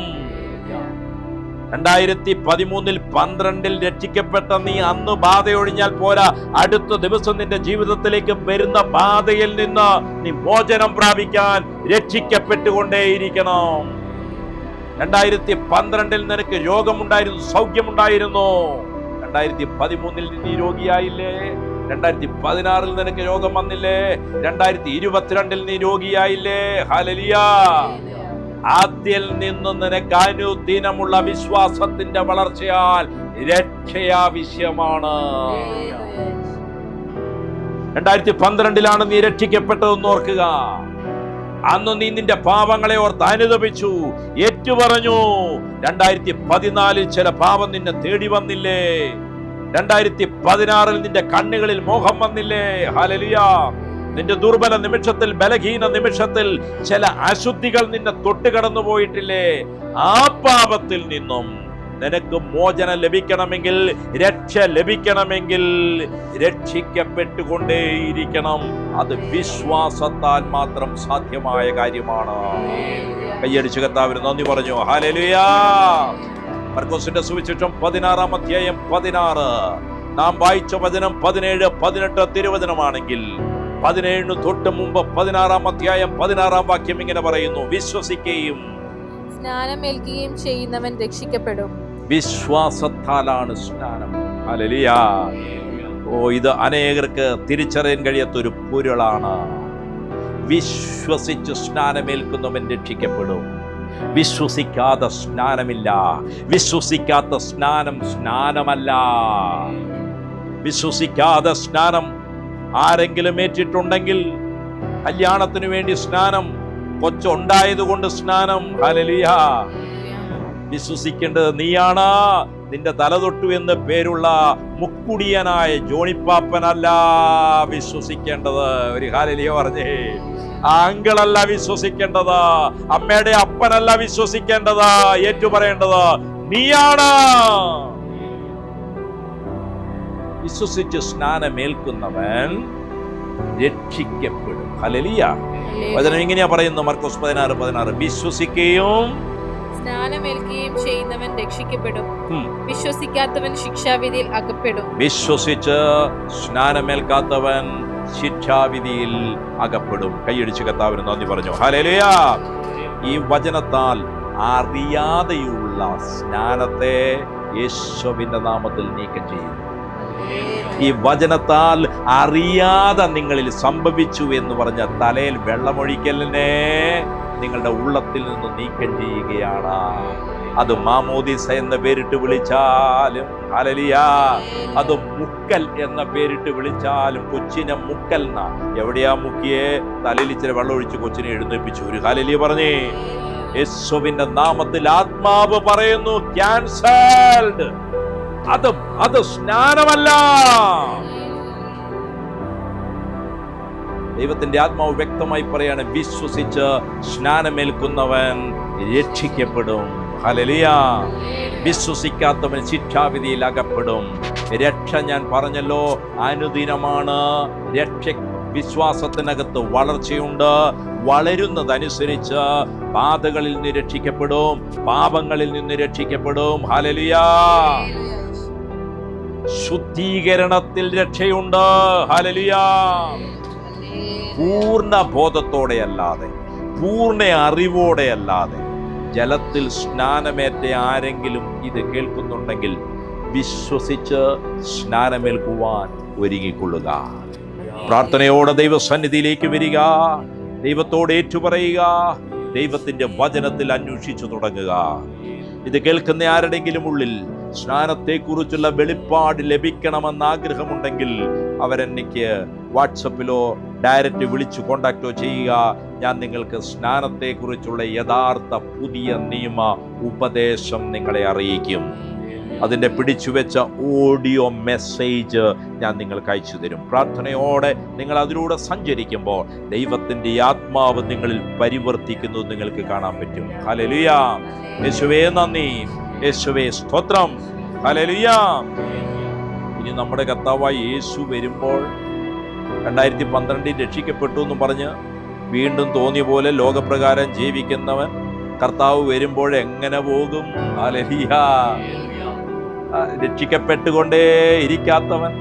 2013 12 രക്ഷിക്കപ്പെട്ട നീ അന്ന് ബാധയൊഴിഞ്ഞാൽ പോരാ. അടുത്ത ദിവസം നിന്റെ ജീവിതത്തിലേക്ക് വരുന്ന ബാധയിൽ നിന്ന് നീ മോചനം പ്രാപിക്കാൻ രക്ഷിക്കപ്പെട്ടുകൊണ്ടേയിരിക്കണം. 2012 നിനക്ക് രോഗമുണ്ടായിരുന്നു, സൗഖ്യമുണ്ടായിരുന്നു. 2013 നീ രോഗിയായില്ലേ? 2016 നിനക്ക് രോഗം വന്നില്ലേ? 2022 നീ രോഗിയായില്ലേ? ഹല്ലേലൂയ. ആദ്യം നിന്ന് നിനക്ക് അനുദിനമുള്ള വിശ്വാസത്തിന്റെ വളർച്ചയാൽ രക്ഷയാവശ്യമാണ്. 2012 നീ രക്ഷിക്കപ്പെട്ടതെന്ന് ഓർക്കുക. അന്ന് നീ നിന്റെ പാപങ്ങളെ ഓർത്ത് അനുതപിച്ചു, ഏറ്റുപറഞ്ഞു. 2014 ചില പാപം നിന്നെ തേടി വന്നില്ലേ? 2016 നിന്റെ കണ്ണുകളിൽ മോഹം വന്നില്ലേ? ഹല്ലേലൂയ. നിന്റെ ദുർബല നിമിഷത്തിൽ, ബലഹീന നിമിഷത്തിൽ ചില അശുദ്ധികൾ നിന്നെ തൊട്ട് കടന്നു പോയിട്ടില്ലേ? ആ പാപത്തിൽ നിന്നും നിനക്ക് മോചനം ലഭിക്കണമെങ്കിൽ, രക്ഷ ലഭിക്കണമെങ്കിൽ രക്ഷിക്കപ്പെട്ടുകൊണ്ടേയിരിക്കണം. അത് വിശ്വാസത്താൽ മാത്രം സാധ്യമായ കാര്യമാണ്. കൈയടിച്ച് കർത്താവിന് നന്ദി പറഞ്ഞു. ഹല്ലേലൂയ. മർക്കോസിന്റെ സുവിശേഷം 16-ാം അധ്യായം 16 നാം വായിച്ച വചനം 17, 18 തിരുവചനമാണെങ്കിൽ 17 തൊട്ട് മുമ്പ് 16-ാം അധ്യായം 16-ാം വാക്യം ഇങ്ങനെ പറയുന്നു, വിശ്വസിക്കുകയും സ്നാനമേൽക്കുകയും ചെയ്യുന്നവൻ രക്ഷിക്കപ്പെടും. വിശ്വാസത്താലാണ് സ്നാനം. ഹല്ലേലൂയ. ഇത് അനേകർക്ക് തിരിച്ചറിയാൻ കഴിയാത്തൊരു പൊരുളാണ്. വിശ്വസിച്ച് സ്നാനമേൽക്കുന്നവൻ രക്ഷിക്കപ്പെടും. വിശ്വസിക്കാതെ സ്നാനമില്ല. വിശ്വസിക്കാത്ത സ്നാനം സ്നാനമല്ല. വിശ്വസിക്കാതെ സ്നാനം ആരെങ്കിലും ഏറ്റിട്ടുണ്ടെങ്കിൽ, കല്യാണത്തിന് വേണ്ടി സ്നാനം, കൊച്ചുണ്ടായതുകൊണ്ട് സ്നാനം, ഹല്ലേലൂയ, വിശ്വസിക്കേണ്ടത് നീയാണ്. നിന്റെ തലതൊട്ടു എന്ന് പേരുള്ള മുക്കുടിയനായ ജോണിപ്പാപ്പനല്ല വിശ്വസിക്കേണ്ടത്. ഒരു ഹല്ലേലൂയ പറഞ്ഞേ. ആങ്കിളല്ല വിശ്വസിക്കേണ്ടത്, അമ്മയുടെ അപ്പനല്ല വിശ്വസിക്കേണ്ടത്, ഏറ്റുപറയേണ്ടത് നീയാണ്. വിശ്വസിച്ച് സ്നാനമേൽക്കുന്നവൻ രക്ഷിക്കപ്പെടും. ഹല്ലേലൂയ. വചനം ഇങ്ങനെയാ പറയുന്നു, മർക്കോസ് 16:16, വിശ്വസിക്കുകയും സ്നാനമേൽക്കുകയും ചെയ്യുന്നവൻ രക്ഷിക്കപ്പെടും, വിശ്വസിക്കാത്തവൻ ശിക്ഷാവിധിയിൽ അകപ്പെടും. വിശ്വസിച്ച് സ്നാനമേൽക്കാത്തവൻ ശിക്ഷാവിധിയിൽ അകപ്പെടും. കൈയടിച്ച് കർത്താവിന് നന്ദി പറഞ്ഞു. ഹല്ലേലൂയ. ഈ വചനത്താൽ അറിയാതെയുള്ള സ്നാനത്തെ യേശുവിന്റെ നാമത്തിൽ നീക്കം ചെയ്യുന്നു. ഈ വചനത്താൽ അറിയാതെ നിങ്ങളിൽ സംഭവിച്ചു എന്ന് പറഞ്ഞ തലയിൽ വെള്ളമൊഴിക്കലിനെ നിങ്ങളുടെ ഉള്ളത്തിൽ നിന്ന് നീക്കം ചെയ്യുകയാണ്. അത് മാമോദിസ എന്ന പേരിട്ട് വിളിച്ചാലും, ഹല്ലേലൂയ, അത് മുക്കൽ എന്ന പേരിട്ട് വിളിച്ചാലും, കൊച്ചിനെ മുക്കൽ എന്നാ. എവിടെയാ മുക്കിയെ? തലയിൽ ഇച്ചിരി വെള്ളം ഒഴിച്ച് കൊച്ചിനെ എഴുന്നേൽപ്പിച്ചു. ഒരു ഹല്ലേലൂയ പറഞ്ഞേ. യേശുവിന്റെ നാമത്തിൽ ആത്മാവ് പറയുന്നു, ക്യാൻസൽഡ്. അത് സ്നാനമല്ല. ദൈവത്തിന്റെ ആത്മാവ് വ്യക്തമായി പറയാണ്, വിശ്വസിച്ച് സ്നാനമേൽക്കുന്നവൻ രക്ഷിക്കപ്പെടും. ഹല്ലേലൂയ. വിശ്വസിക്കാത്തവൻ ശിക്ഷാവിധിയിൽ അകപ്പെടും. രക്ഷ ഞാൻ പറഞ്ഞല്ലോ, അനുദിനമാണ് രക്ഷ. വിശ്വാസത്തിനകത്ത് വളർച്ചയുണ്ട്. വളരുന്നതനുസരിച്ച് ബാധകളിൽ നിന്ന് രക്ഷിക്കപ്പെടും, പാപങ്ങളിൽ നിന്ന് രക്ഷിക്കപ്പെടും. ഹല്ലേലൂയ. ശുദ്ധീകരണത്തിൽ രക്ഷയുണ്ട്. ഹല്ലേലൂയ. പൂർണ്ണ ബോധത്തോടെയല്ലാതെ, പൂർണ്ണ അറിവോടെയല്ലാതെ, ജലത്തിൽ സ്നാനമേറ്റ ആരെങ്കിലും ഇത് കേൾക്കുന്നുണ്ടെങ്കിൽ വിശ്വസിച്ച് സ്നാനമേൽക്കുവാൻ ഒരുങ്ങിക്കൊള്ളുക. പ്രാർത്ഥനയോടെ ദൈവസന്നിധിയിലേക്ക് വരിക, ദൈവത്തോട് ഏറ്റുപറയുക, ദൈവത്തിന്റെ വചനത്തിൽ അന്വേഷിച്ചു തുടങ്ങുക. ഇത് കേൾക്കുന്ന ആരുടെങ്കിലും ഉള്ളിൽ സ്നാനത്തെക്കുറിച്ചുള്ള വെളിപ്പാട് ലഭിക്കണമെന്ന് ആഗ്രഹമുണ്ടെങ്കിൽ അവരെനിക്ക് വാട്സപ്പിലോ ഡയറക്റ്റ് വിളിച്ചു കോണ്ടാക്റ്റോ ചെയ്യുക. ഞാൻ നിങ്ങൾക്ക് സ്നാനത്തെക്കുറിച്ചുള്ള യഥാർത്ഥ പുതിയ നിയമ ഉപദേശം നിങ്ങളെ അറിയിക്കും. അതിൻ്റെ പിടിച്ചുവെച്ച ഓഡിയോ മെസ്സേജ് ഞാൻ നിങ്ങൾക്ക് അയച്ചു തരും. പ്രാർത്ഥനയോടെ നിങ്ങൾ അതിലൂടെ സഞ്ചരിക്കുമ്പോൾ ദൈവത്തിൻ്റെ ആത്മാവ് നിങ്ങളിൽ പരിവർത്തിക്കുന്നത് നിങ്ങൾക്ക് കാണാൻ പറ്റും. ഹല്ലേലൂയ. യേശുവേ നന്ദി, യേശുവേ സ്തോത്രം. ഹല്ലേലൂയ. ഇനി നമ്മുടെ കർത്താവായ യേശു വരുമ്പോൾ 2012 രക്ഷിക്കപ്പെട്ടു എന്ന് പറഞ്ഞ് വീണ്ടും തോന്നിയ പോലെ ലോകപ്രകാരം ജീവിക്കുന്നവൻ കർത്താവ് വരുമ്പോൾ എങ്ങനെ പോകും? ഹല്ലേലൂയ. രക്ഷിക്കപ്പെട്ടുകൊണ്ടേ ഇരിക്കാത്തവൻ,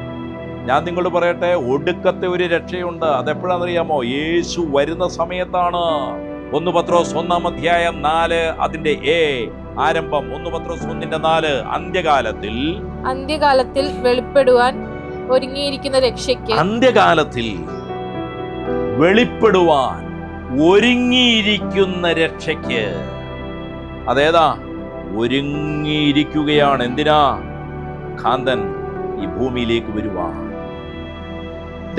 ഞാൻ നിങ്ങളോട് പറയട്ടെ, ഒടുക്കത്തെ ഒരു രക്ഷയുണ്ട്. അതെപ്പോഴാണെന്നറിയാമോ? യേശു വരുന്ന സമയത്താണ്. 1 പത്രോസ് 1:4 അതിന്റെ ആരംഭം. 1 പത്രോസ് 1:4 അന്ത്യകാലത്തിൽ വെളിപ്പെടുവാൻ ഒരുങ്ങിയിരിക്കുന്ന രക്ഷയ്ക്ക്, അന്ത്യകാലത്തിൽ വെളിപ്പെടുവാൻ ഒരുങ്ങിയിരിക്കുന്ന രക്ഷയ്ക്ക്. അതേതാ? ഒരുങ്ങിയിരിക്കുകയാണ്. എന്തിനാ? കാന്തൻ ഈ ഭൂമിയിലേക്ക് വരുവാൻ.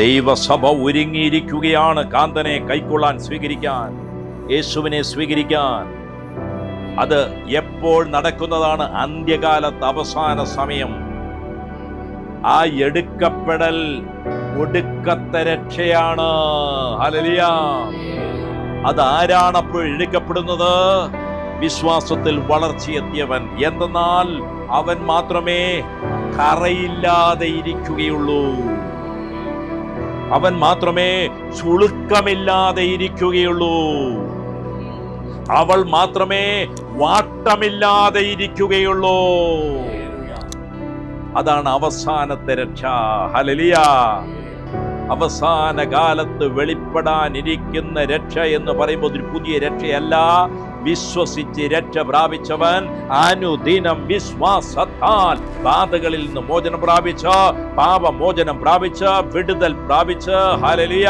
ദൈവസഭ ഒരുങ്ങിയിരിക്കുകയാണ് കാന്തനെ കൈക്കൊള്ളാൻ, സ്വീകരിക്കാൻ, യേശുവിനെ സ്വീകരിക്കാൻ. അത് എപ്പോൾ നടക്കുന്നതാണ്? അന്ത്യകാലത്ത്, അവസാന സമയം. ആ എടുക്കപ്പെടൽ ഒടുക്കത്തെ രക്ഷയാണ്. ഹല്ലേലൂയ. അതാരാണ് അപ്പോൾ എടുക്കപ്പെടുന്നത്? വിശ്വാസത്തിൽ വളർച്ചയെത്തിയവൻ. എന്തെന്നാൽ അവൻ മാത്രമേ കറയില്ലാതെ ഇരിക്കുകയുള്ളൂ. അവൻ മാത്രമേ ചുളുക്കമില്ലാതെ ഇരിക്കുകയുള്ളൂ. അവൾ മാത്രമേ വാട്ടമില്ലാതെ ഇരിക്കുകയുള്ളൂ. അതാണ് അവസാനത്തെ രക്ഷ. ഹല്ലേലൂയ. അവസാന കാലത്ത് വെളിപ്പെടാനിരിക്കുന്ന രക്ഷ എന്ന് പറയുമ്പോൾ ഒരു പുതിയ രക്ഷയല്ല. വിശ്വസിച്ച് രക്ഷ പ്രാപിച്ചവൻ അനുദിനം വിശ്വാസത്താൽ ബാധകളിൽ നിന്ന് മോചനം പ്രാപിച്ച്, പാപമോചനം പ്രാപിച്ച്, വിടുതൽ പ്രാപിച്ച്, ഹല്ലേലൂയ,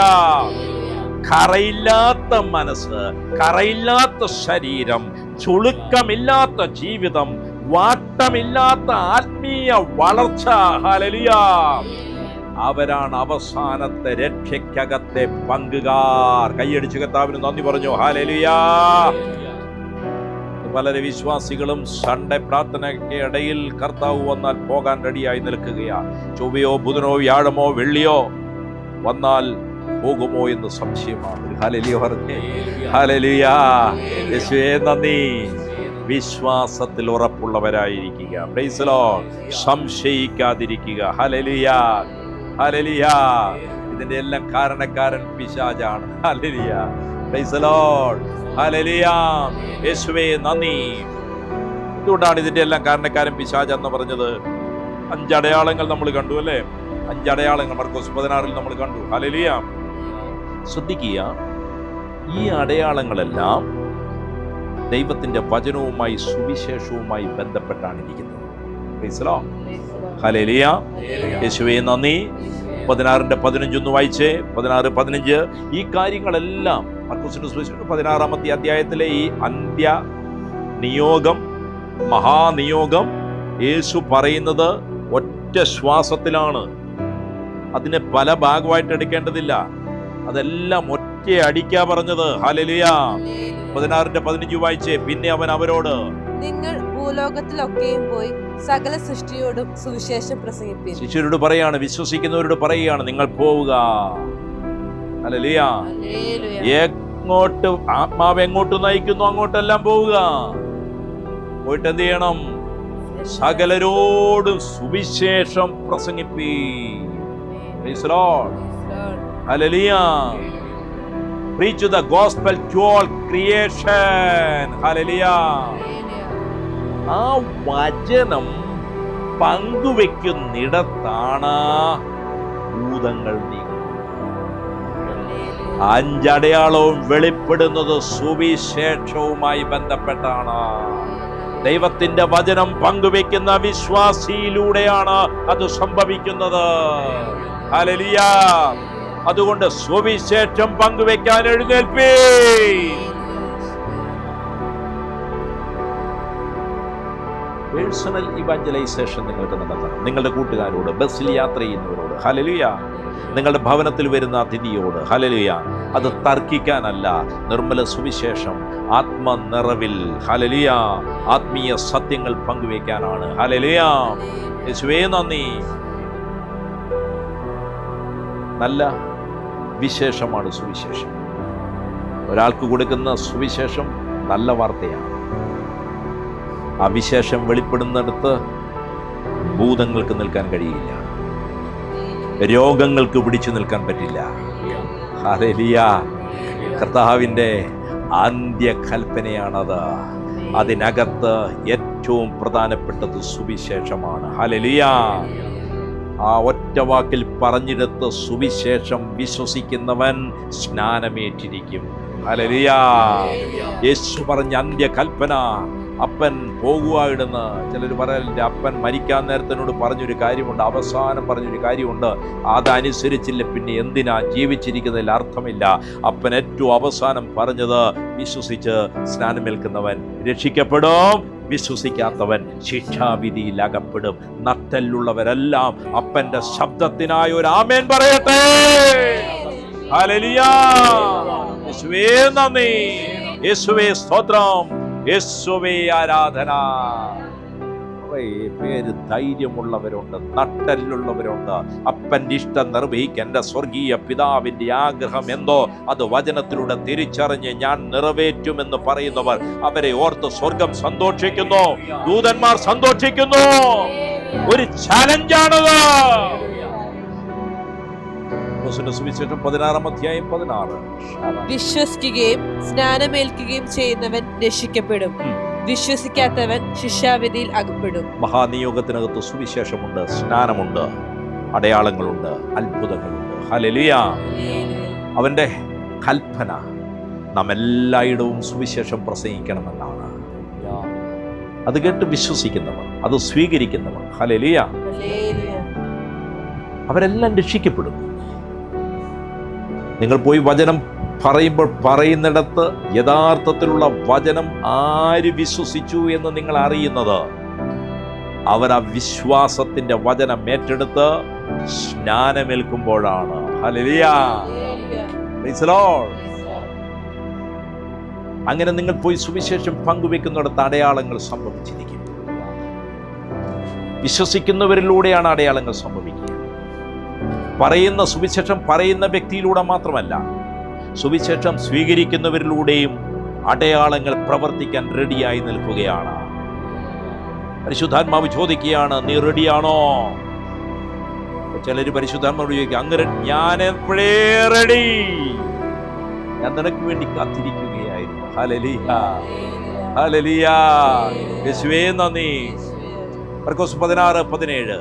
കറയില്ലാത്ത മനസ്സ്, കറയില്ലാത്ത ശരീരം, ചുളുക്കമില്ലാത്ത ജീവിതം, വാട്ടമില്ലാത്ത ആത്മീയ വളർച്ച, ഹല്ലേലൂയ, അവരാണ് അവസാനത്തെ രക്ഷയ്ക്കകത്തെ പങ്കുകാർ. കൈയടിച്ച് കർത്താവിന് നന്ദി പറഞ്ഞു. ഹല്ലേലൂയ. പല വിശ്വാസികളും സൺഡേ പ്രാർത്ഥനയ്ക്ക് ഇടയിൽ കർത്താവ് വന്നാൽ പോകാൻ റെഡിയായി നിൽക്കുകയാ. ചൊവ്വയോ ബുധനോ വ്യാഴമോ വെള്ളിയോ വന്നാൽ പോകുമോ എന്ന് സംശയമാണ്. ഹല്ലേലൂയ പറഞ്ഞേ. ഹല്ലേലൂയ. യേശുവേ നന്ദി. വിശ്വാസത്തിൽ ഉറപ്പുള്ളവരായിരിക്കുക. Praise the Lord. സംശയിക്കാതിരിക്കുക. ഹല്ലേലൂയ. ഹല്ലേലൂയ. ഇതിന്റെ എല്ലാം കാരണക്കാരൻ പിശാചാണ്. Hallelujah, praise the Lord, hallelujah, യേശുവേ നന്ദി. എന്തുകൊണ്ടാണ് ഇതിന്റെ എല്ലാം കാരണക്കാരൻ പിശാച് എന്ന് പറഞ്ഞത്? 5 അടയാളങ്ങൾ നമ്മൾ കണ്ടു അല്ലേ? 5 അടയാളങ്ങൾ മർക്കോസ് 16 നമ്മൾ കണ്ടു. ഹല്ലേലൂയ. ശ്രദ്ധിക്കുക, ഈ അടയാളങ്ങളെല്ലാം ദൈവത്തിന്റെ വചനവുമായി സുവിശേഷവുമായി ബന്ധപ്പെട്ടാണ് ഇരിക്കുന്നത്. പ്രൈസ് ദി ലോർഡ്, ഹല്ലേലൂയ, യേശുവേ നന്ദി. 16ന്റെ 15 ഒന്ന് വായിച്ചേ. 16-15 ഈ കാര്യങ്ങളെല്ലാം മർക്കോസിന്റെ സുവിശേഷം 16-ാമത്തെ അധ്യായത്തിലെ ഈ അന്ത്യ നിയോഗം, മഹാനിയോഗം യേശു പറയുന്നത് ഒറ്റ ശ്വാസത്തിലാണ്. അതിനെ പല ഭാഗമായിട്ട് എടുക്കേണ്ടതില്ല. അതെല്ലാം ഒറ്റ അടിക്കാ പറഞ്ഞത്. ഹല്ലേലൂയ. 16ന്റെ 15 വായിച്ചേ. പിന്നെ അവൻ അവരോട്, നിങ്ങൾ ഭൂലോകത്തിലൊക്കെയും പോയി സകല സൃഷ്ടിയോടും സുവിശേഷം പ്രസംഗിപ്പിൻ. ശിഷ്യരോട് പറയാണ്, വിശ്വസിക്കുന്നവരോട് പറയുകയാണ്, നിങ്ങൾ പോവുക. ഹല്ലേലൂയ. എങ്ങോട്ട് ആത്മാവ് എങ്ങോട്ട് നയിക്കുന്നു അങ്ങോട്ടെല്ലാം പോവുക. പോയിട്ട് എന്ത് ചെയ്യണം? സകലരോടും സുവിശേഷം പ്രസംഗിപ്പീൻ. Praise the Lord, hallelujah. Preach the gospel to all creation. Hallelujah. ആ വചനം പങ്കുവെക്കുന്നിടത്താണ് ഭൂതങ്ങൾ നീങ്ങുന്നത്. 5 അടയാളവും വെളിപ്പെടുന്നത് സുവിശേഷവുമായി ബന്ധപ്പെട്ടാണ്. ദൈവത്തിന്റെ വചനം പങ്കുവെക്കുന്ന വിശ്വാസിയിലൂടെയാണ് അത് സംഭവിക്കുന്നത്. ഹല്ലേലൂയ. അതുകൊണ്ട് സുവിശേഷം പങ്കുവെക്കാൻ എഴുന്നേൽപ്പീ. പേഴ്സണൽ ഇവാഞ്ചലൈസേഷൻ നിങ്ങൾക്ക് നടത്തണം. നിങ്ങളുടെ കൂട്ടുകാരോട്, ബസ്സിൽ യാത്ര ചെയ്യുന്നവരോട്, ഹല്ലേലൂയ, നിങ്ങളുടെ ഭവനത്തിൽ വരുന്ന അതിഥിയോട്, ഹല്ലേലൂയ. അത് തർക്കിക്കാനല്ല, നിർമ്മല സുവിശേഷം ആത്മനിറവിൽ, ഹല്ലേലൂയ, ആത്മീയ സത്യങ്ങൾ പങ്കുവെക്കാനാണ്. ഹല്ലേലൂയ, യേശുവേ നന്ദി. നല്ല വിശേഷമാണ് സുവിശേഷം. ഒരാൾക്ക് കൊടുക്കുന്ന സുവിശേഷം നല്ല വാർത്തയാണ്. ആ വിശേഷം വെളിപ്പെടുന്നിടത്ത് ഭൂതങ്ങൾക്ക് നിൽക്കാൻ കഴിയില്ല, രോഗങ്ങൾക്ക് പിടിച്ചു നിൽക്കാൻ പറ്റില്ല. ഹല്ലേലൂയ. കർത്താവിൻ്റെ അന്ത്യകൽപ്പനയാണത്. അതിനകത്ത് ഏറ്റവും പ്രധാനപ്പെട്ടത് സുവിശേഷമാണ്. ഹല്ലേലൂയ. ആ ഒറ്റ വാക്കിൽ പറഞ്ഞിടത്ത് സുവിശേഷം വിശ്വസിക്കുന്നവൻ സ്നാനമേറ്റിരിക്കും. ഹല്ലേലൂയ. യേശു പറഞ്ഞ അന്ത്യകൽപ്പന, അപ്പൻ പോകുക ഇടുന്ന്. ചിലർ പറയലിൻ്റെ അപ്പൻ മരിക്കാൻ നേരത്തിനോട് പറഞ്ഞൊരു കാര്യമുണ്ട്, അവസാനം പറഞ്ഞൊരു കാര്യമുണ്ട്, അതനുസരിച്ചില്ല പിന്നെ എന്തിനാ ജീവിച്ചിരിക്കുന്നതിൽ അർത്ഥമില്ല. അപ്പൻ ഏറ്റവും അവസാനം പറഞ്ഞത്, വിശ്വസിച്ച് സ്നാനമേൽക്കുന്നവൻ രക്ഷിക്കപ്പെടും, വിശ്വസിക്കാത്തവൻ ശിക്ഷാവിധിയിൽ അകപ്പെടും. നട്ടെല്ലുള്ളവരെല്ലാം അപ്പന്റെ ശബ്ദത്തിനായി ഒരു ആമേൻ പറയട്ടെ. ഹല്ലേലൂയ. യേശുവേ നന്ദി, യേശുവേ സ്തോത്രം, യേശുവേ ആരാധന. കുറേ പേര് ധൈര്യമുള്ളവരുണ്ട്, നട്ടെല്ലുള്ളവരുണ്ട്. അപ്പന്റെ ഇഷ്ടം നിർവഹിക്കാൻ എൻ്റെ സ്വർഗീയ പിതാവിൻ്റെ ആഗ്രഹം എന്തോ അത് വചനത്തിലൂടെ തിരിച്ചറിഞ്ഞ് ഞാൻ നിറവേറ്റുമെന്ന് പറയുന്നവർ, അവരെ ഓർത്ത് സ്വർഗം സന്തോഷിക്കുന്നു, ദൂതന്മാർ സന്തോഷിക്കുന്നു. ഒരു ചലഞ്ചാണത്. സുവിശേഷം 16-ാം അധ്യായം 16. വിശ്വസിക്കുകയും സ്നാനമേൽക്കുകയും ചെയ്യുന്നവൻ രക്ഷിക്കപ്പെടും, വിശ്വസിക്കാത്തവൻ ശിക്ഷാവിധിയിൽ അകപ്പെടും. മഹാനിയോഗത്തിനകത്ത് സുവിശേഷമുണ്ട്, സ്നാനമുണ്ട്, അടയാളങ്ങളുണ്ട്, അത്ഭുതങ്ങളുണ്ട്. ഹല്ലേലൂയ. അവന്റെ കൽപ്പന നാം എല്ലായിടവും സുവിശേഷം പ്രസംഗിക്കണമെന്നാണ്. അത് കേട്ട് വിശ്വസിക്കുന്നവർ, അത് സ്വീകരിക്കുന്നവർ, ഹല്ലേലൂയ, അവരെല്ലാം രക്ഷിക്കപ്പെടും. നിങ്ങൾ പോയി വചനം പറയുമ്പോൾ പറയുന്നിടത്ത് യഥാർത്ഥത്തിലുള്ള വചനം ആര് വിശ്വസിച്ചു എന്ന് നിങ്ങൾ അറിയുന്നത് അവർ ആ വിശ്വാസത്തിന്റെ വചനം ഏറ്റെടുത്ത് സ്നാനമേൽക്കുമ്പോഴാണ്. Hallelujah, praise the Lord. അങ്ങനെ നിങ്ങൾ പോയി സുവിശേഷം പങ്കുവെക്കുന്നിടത്ത് അടയാളങ്ങൾ സംഭവിച്ചിരിക്കും. വിശ്വസിക്കുന്നവരിലൂടെയാണ് അടയാളങ്ങൾ സംഭവിക്കുക. പറയുന്ന സുവിശേഷം പറയുന്ന വ്യക്തിയിലൂടെ മാത്രമല്ല, സുവിശേഷം സ്വീകരിക്കുന്നവരിലൂടെയും അടയാളങ്ങൾ പ്രവർത്തിക്കാൻ റെഡിയായി നിൽക്കുകയാണ്. പരിശുദ്ധാത്മാവ് ചോദിക്കുകയാണ്, നീ റെഡിയാണോ? ചിലര് പരിശുദ്ധാത്മാവോട് ചോദിക്കും, അങ്ങനെ ഞാൻ എപ്പോഴേ റെഡി, ഞാൻ നിനക്ക് വേണ്ടി കാത്തിരിക്കുകയായിരുന്നു. Hallelujah, hallelujah. യേശുവേ നന്ദി. മർക്കോസ് 16:17.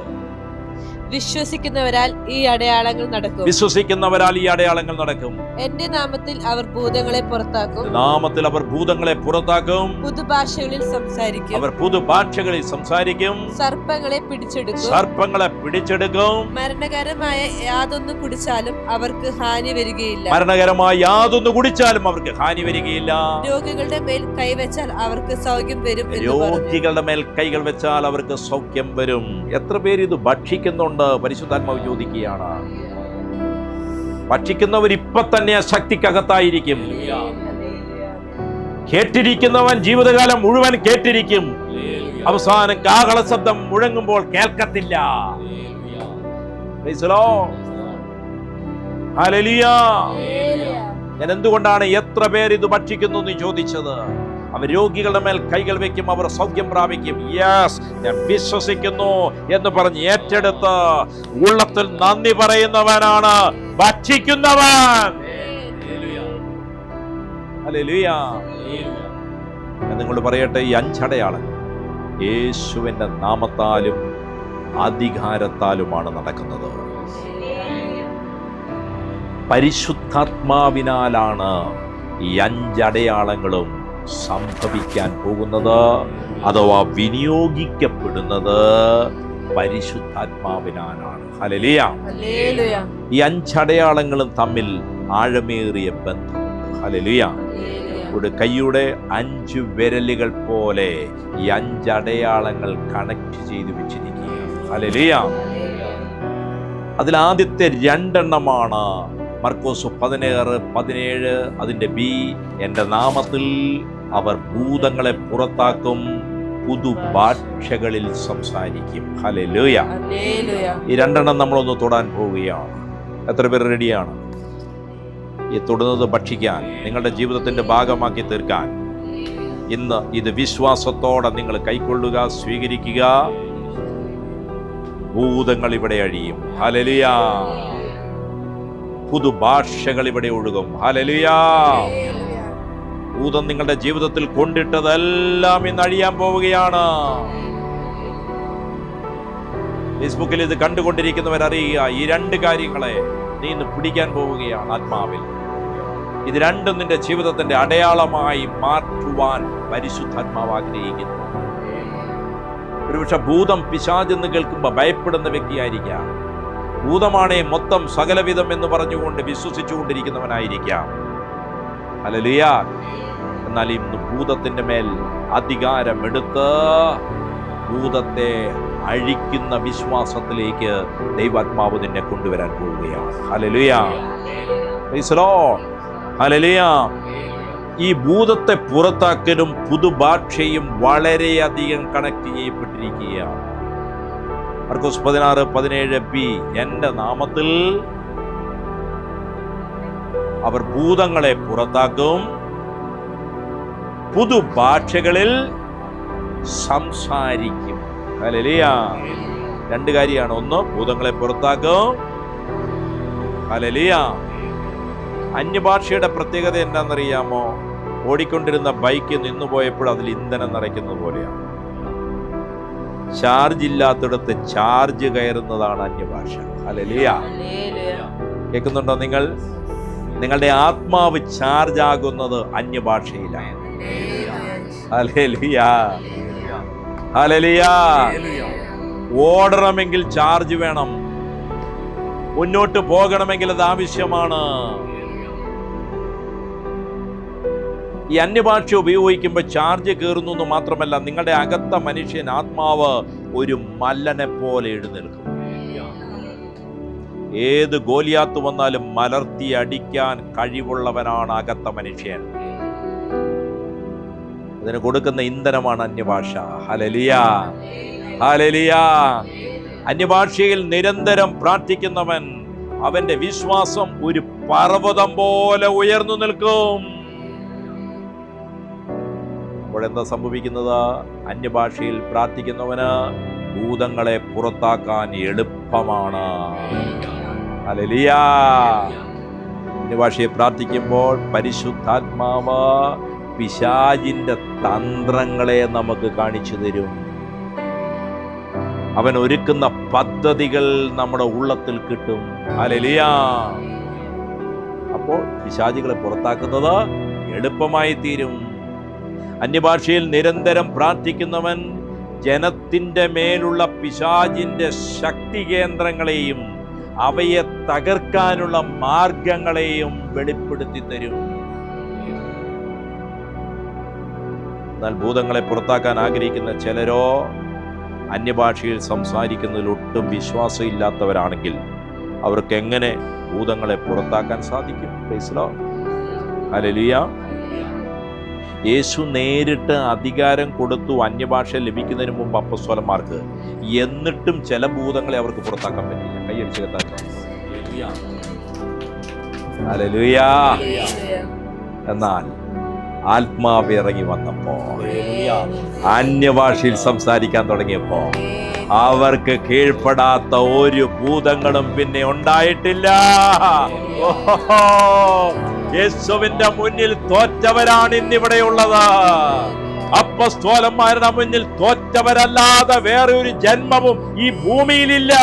വിശ്വസിക്കുന്നവരാൽ ഈ അടയാളങ്ങൾ നടക്കും. വിശ്വസിക്കുന്നവരാൽ ഈ അടയാളങ്ങൾ നടക്കും. എന്റെ നാമത്തിൽ അവർ ഭൂതങ്ങളെ പുറത്താക്കും. നാമത്തിൽ അവർ ഭൂതങ്ങളെ പുറത്താക്കും. പുതുഭാഷകളിൽ സംസാരിക്കും. അവർ പുതുഭാഷകളിൽ സംസാരിക്കും. സർപ്പങ്ങളെ പിടിച്ചെടുക്കും. സർപ്പങ്ങളെ പിടിച്ചെടുക്കും. മരണകരമായ യാതൊന്ന് കുടിച്ചാലും അവർക്ക് ഹാനി വരികയില്ല. മരണകരമായ യാതൊന്ന് കുടിച്ചാലും അവർക്ക് ഹാനി വരികയില്ല. രോഗികളുടെ മേൽ കൈവച്ചാൽ അവർക്ക് സൗഖ്യം വരും എന്ന് പറഞ്ഞു. രോഗികളുടെ മേൽ കൈകൾ വെച്ചാൽ അവർക്ക് സൗഖ്യം വരും. എത്ര പേര് ഇത് ഭക്ഷിക്കുന്നുണ്ട്? പരിശുദ്ധാത്മാവ് ചോദിക്കുകയാണ്. ഭക്ഷിക്കുന്നവർ ഇപ്പൊ തന്നെ ശക്തിക്കകത്തായിരിക്കും. കേട്ടിരിക്കുന്നവൻ ജീവിതകാലം മുഴുവൻ കേട്ടിരിക്കും. അവസാനം കാഹള ശബ്ദം മുഴങ്ങുമ്പോൾ കേൾക്കത്തില്ല. ഹല്ലേലൂയ. ഞാൻ എന്തുകൊണ്ടാണ് എത്ര പേര് ഇത് ഭക്ഷിക്കുന്നു എന്ന് ചോദിച്ചത്? അവർ രോഗികളുടെ മേൽ കൈകൾ വെക്കും, അവർ സൗഖ്യം പ്രാപിക്കും. യെസ്, ഞാൻ വിശ്വസിക്കുന്നു എന്ന് പറഞ്ഞ് ഏറ്റെടുത്ത് ഉള്ളത്തിൽ നന്ദി പറയുന്നവനാണ് ഭക്ഷിക്കുന്നവൻ. ഹല്ലേലൂയ. ഞാൻ നിങ്ങളോട് പറയട്ടെ, ഈ 5 അടയാളങ്ങൾ യേശുവിന്റെ നാമത്താലും അധികാരത്താലുമാണ് നടക്കുന്നത്. പരിശുദ്ധാത്മാവിനാലാണ് ഈ 5 അടയാളങ്ങളും സംഭവിക്കാൻ പോകുന്നത്, അഥവാ വിനിയോഗിക്കപ്പെടുന്നത് പരിശുദ്ധാത്മാവിനാലാണ്. ഹല്ലേലൂയ. ഈ 5 അടയാളങ്ങളും തമ്മിൽ ആഴമേറിയ ബന്ധമുണ്ട്. ഹല്ലേലൂയ. ഒരു കൈയുടെ 5 വിരലുകൾ പോലെ ഈ 5 അടയാളങ്ങൾ കണക്ട് ചെയ്തു വെച്ചിരിക്കുകയാണ്. ഹല്ലേലൂയ. അതിൽ ആദ്യത്തെ 2 എണ്ണമാണ് മർക്കോസ് 16:17. അതിന്റെ ബി, എന്റെ നാമത്തിൽ അവർ ഭൂതങ്ങളെ പുറത്താക്കും, പുതുഭാഷകളിൽ സംസാരിക്കും. ഹല്ലേലൂയ. ഈ 2 എണ്ണം നമ്മളൊന്ന് തൊടാൻ പോവുകയാണ്. എത്ര പേർ റെഡിയാണ് ഈ തൊടുന്നത് ഭക്ഷിക്കാൻ, നിങ്ങളുടെ ജീവിതത്തിന്റെ ഭാഗമാക്കി തീർക്കാൻ? ഇന്ന് ഇത് വിശ്വാസത്തോടെ നിങ്ങൾ കൈക്കൊള്ളുക, സ്വീകരിക്കുക. ഭൂതങ്ങൾ ഇവിടെ അഴിയും. ഹല്ലേലൂയ. പുതുഭാഷകൾ ഇവിടെ ഒഴുകും. ഹല്ലേലൂയ. ഭൂതം നിങ്ങളുടെ ജീവിതത്തിൽ കൊണ്ടിട്ടതെല്ലാം ഇന്ന് അഴിയാൻ പോവുകയാണ്. ഫേസ്ബുക്കിൽ ഇത് കണ്ടുകൊണ്ടിരിക്കുന്നവർ അറിയുക, ഈ 2 കാര്യങ്ങളെ നീ ഇന്ന് പിടിക്കാൻ പോവുകയാണ് ആത്മാവിൽ. ഇത് 2 നിന്റെ ജീവിതത്തിന്റെ അടയാളമായി മാറ്റുവാൻ പരിശുദ്ധാത്മാവ് ആഗ്രഹിക്കുന്നു. ഒരുപക്ഷെ ഭൂതം, പിശാചെന്ന് കേൾക്കുമ്പോൾ ഭയപ്പെടുന്ന വ്യക്തിയായിരിക്കാം. ഭൂതമാണേ മൊത്തം സകലവിധം എന്ന് പറഞ്ഞുകൊണ്ട് വിശ്വസിച്ചുകൊണ്ടിരിക്കുന്നവനായിരിക്കാം. ഹല്ലേലൂയ. എന്നാൽ ഇന്ന് ഭൂതത്തിന്റെ മേൽ അധികാരമെടുത്ത് ഭൂതത്തെ അഴിക്കുന്ന വിശ്വാസത്തിലേക്ക് ദൈവാത്മാവ് നിന്നെ കൊണ്ടുവരാൻ പോവുകയാണ്. Hallelujah. Praise the Lord. Hallelujah. ഈ ഭൂതത്തെ പുറത്താക്കലും പുതുഭാഷയും വളരെയധികം കണക്ട് ചെയ്യപ്പെട്ടിരിക്കുകയാണ്. മർക്കോസ് 16:17 എന്റെ നാമത്തിൽ അവർ ഭൂതങ്ങളെ പുറത്താക്കും, പുതുഭാഷകളിൽ സംസാരിക്കും. ഹല്ലേലൂയ. 2 കാര്യമാണ്. ഒന്ന്, ഭൂതങ്ങളെ പുറത്താക്കും. ഹല്ലേലൂയ. അന്യഭാഷയുടെ പ്രത്യേകത എന്താണെന്നറിയാമോ? ഓടിക്കൊണ്ടിരുന്ന ബൈക്ക് നിന്നുപോയപ്പോൾ അതിൽ ഇന്ധനം നിറയ്ക്കുന്നത് പോലെയാണ്. ചാർജ് ഇല്ലാത്തിടത്ത് ചാർജ് കയറുന്നതാണ് അന്യഭാഷ. ഹല്ലേലൂയ. കേൾക്കുന്നുണ്ടോ നിങ്ങൾ? നിങ്ങളുടെ ആത്മാവ് ചാർജ് ആകുന്നത് അന്യഭാഷയിലാണ്. ഹല്ലേലൂയ. ഹല്ലേലൂയ. ഓടണമെങ്കിൽ ചാർജ് വേണം. മുന്നോട്ട് പോകണമെങ്കിൽ അത് ആവശ്യമാണ്. ഈ അന്യഭാഷ ഉപയോഗിക്കുമ്പോൾ ചാർജ് കയറുന്നു എന്ന് മാത്രമല്ല, നിങ്ങളുടെ അകത്ത മനുഷ്യൻ, ആത്മാവ് ഒരു മല്ലനെ പോലെ എഴുന്നേൽക്കും. ഏത് ഗോലിയാത്ത് വന്നാലും മലർത്തി അടിക്കാൻ കഴിവുള്ളവനാണ് അകത്ത മനുഷ്യൻ. അതിന് കൊടുക്കുന്ന ഇന്ധനമാണ് അന്യഭാഷ. ഹല്ലേലൂയ. ഹല്ലേലൂയ. അന്യഭാഷയിൽ നിരന്തരം പ്രാർത്ഥിക്കുന്നവൻ, അവന്റെ വിശ്വാസം ഒരു പർവ്വതം പോലെ ഉയർന്നു നിൽക്കും. അപ്പോഴെന്താ സംഭവിക്കുന്നത്? അന്യഭാഷയിൽ പ്രാർത്ഥിക്കുന്നവന് ഭൂതങ്ങളെ പുറത്താക്കാൻ എളുപ്പമാണ്. ഹല്ലേലൂയ. അന്യഭാഷയെ പ്രാർത്ഥിക്കുമ്പോൾ പരിശുദ്ധാത്മാവ് പിശാചിന്റെ തന്ത്രങ്ങളെ നമുക്ക് കാണിച്ചു തരും. അവൻ ഒരുക്കുന്ന പദ്ധതികൾ നമ്മുടെ ഉള്ളത്തിൽ കിട്ടും. ഹല്ലേലൂയ. അപ്പോൾ പിശാചുകളെ പുറത്താക്കുന്നത് എളുപ്പമായി തീരും. അന്യഭാഷയിൽ നിരന്തരം പ്രാർത്ഥിക്കുന്നവൻ ജനത്തിന്റെ മേലുള്ള പിശാചിന്റെ ശക്തി കേന്ദ്രങ്ങളെയും അവയെ തകർക്കാനുള്ള മാർഗങ്ങളെയും വെളിപ്പെടുത്തി തരും. എന്നാൽ ഭൂതങ്ങളെ പുറത്താക്കാൻ ആഗ്രഹിക്കുന്ന ചിലരോ അന്യഭാഷയിൽ സംസാരിക്കുന്നതിൽ ഒട്ടും വിശ്വാസമില്ലാത്തവരാണെങ്കിൽ അവർക്ക് എങ്ങനെ ഭൂതങ്ങളെ പുറത്താക്കാൻ സാധിക്കും? Price the Lord. ഹല്ലേലൂയ. യേശു നേരിട്ട് അധികാരം കൊടുത്തു അന്യഭാഷ ലഭിക്കുന്നതിന് മുമ്പ് അപ്പസ്തോലന്മാർക്ക്. എന്നിട്ടും ചില ഭൂതങ്ങളെ അവർക്ക് പുറത്താക്കാൻ പറ്റില്ല. കൈയടിച്ച് കേട്ടാൽ ഹല്ലേലൂയ. എന്നാൽ ആത്മാവ് ഇറങ്ങി വന്നപ്പോ, അന്യഭാഷയിൽ സംസാരിക്കാൻ തുടങ്ങിയപ്പോ അവർക്ക് കീഴ്പ്പെടാത്ത ഒരു ഭൂതങ്ങളും പിന്നെ ഉണ്ടായിട്ടില്ല. യേശുവിന്റെ മുന്നിൽ തോറ്റവരാണ് ഇന്നിവിടെയുള്ളത്. അപ്പസ്തോലന്മാരുടെ മുന്നിൽ തോറ്റവരല്ലാതെ വേറെ ഒരു ജന്മവും ഈ ഭൂമിയിലില്ല.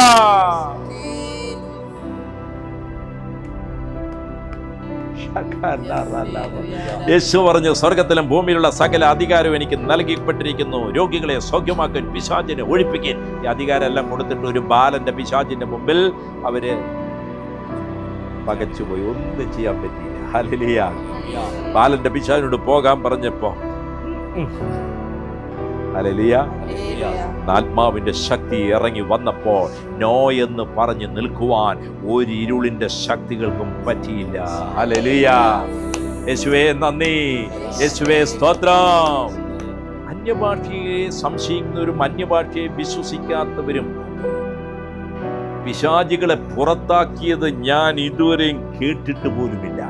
യേശു പറഞ്ഞു, സ്വർഗത്തിലും ഭൂമിയിലുള്ള സകല അധികാരവും എനിക്ക് നൽകിപ്പെട്ടിരിക്കുന്നു. രോഗികളെ സൗഖ്യമാക്കാൻ, പിശാചിനെ ഒഴിപ്പിക്കാൻ. ഈ അധികാരം എല്ലാം കൊടുത്തിട്ട് ഒരു ബാലന്റെ പിശാചിന്റെ മുമ്പിൽ അവര് പകച്ചുപോയി. ഒന്നും ചെയ്യാൻ പറ്റിയില്ല. ഹല്ലേലൂയ. ബാലന്റെ പിശാചിനോട് പോകാൻ പറഞ്ഞപ്പോ ഹല്ലേലൂയ, ആത്മാവിന്റെ ശക്തി ഇറങ്ങി വന്നപ്പോൾ നോ എന്ന് പറഞ്ഞു നിൽക്കുവാൻ ഒരു ഇരുളിന്റെ ശക്തികൾക്കും പറ്റിയില്ല. ഹല്ലേലൂയ. യേശുവേ നന്ദി, യേശുവേ സ്തോത്രം. അന്യഭാഷയെ സംശയിക്കുന്നവരും അന്യഭാഷയെ വിശ്വസിക്കാത്തവരും പിശാചുകളെ പുറത്താക്കിയത് ഞാൻ ഇതുവരെയും കേട്ടിട്ട് പോലുമില്ല.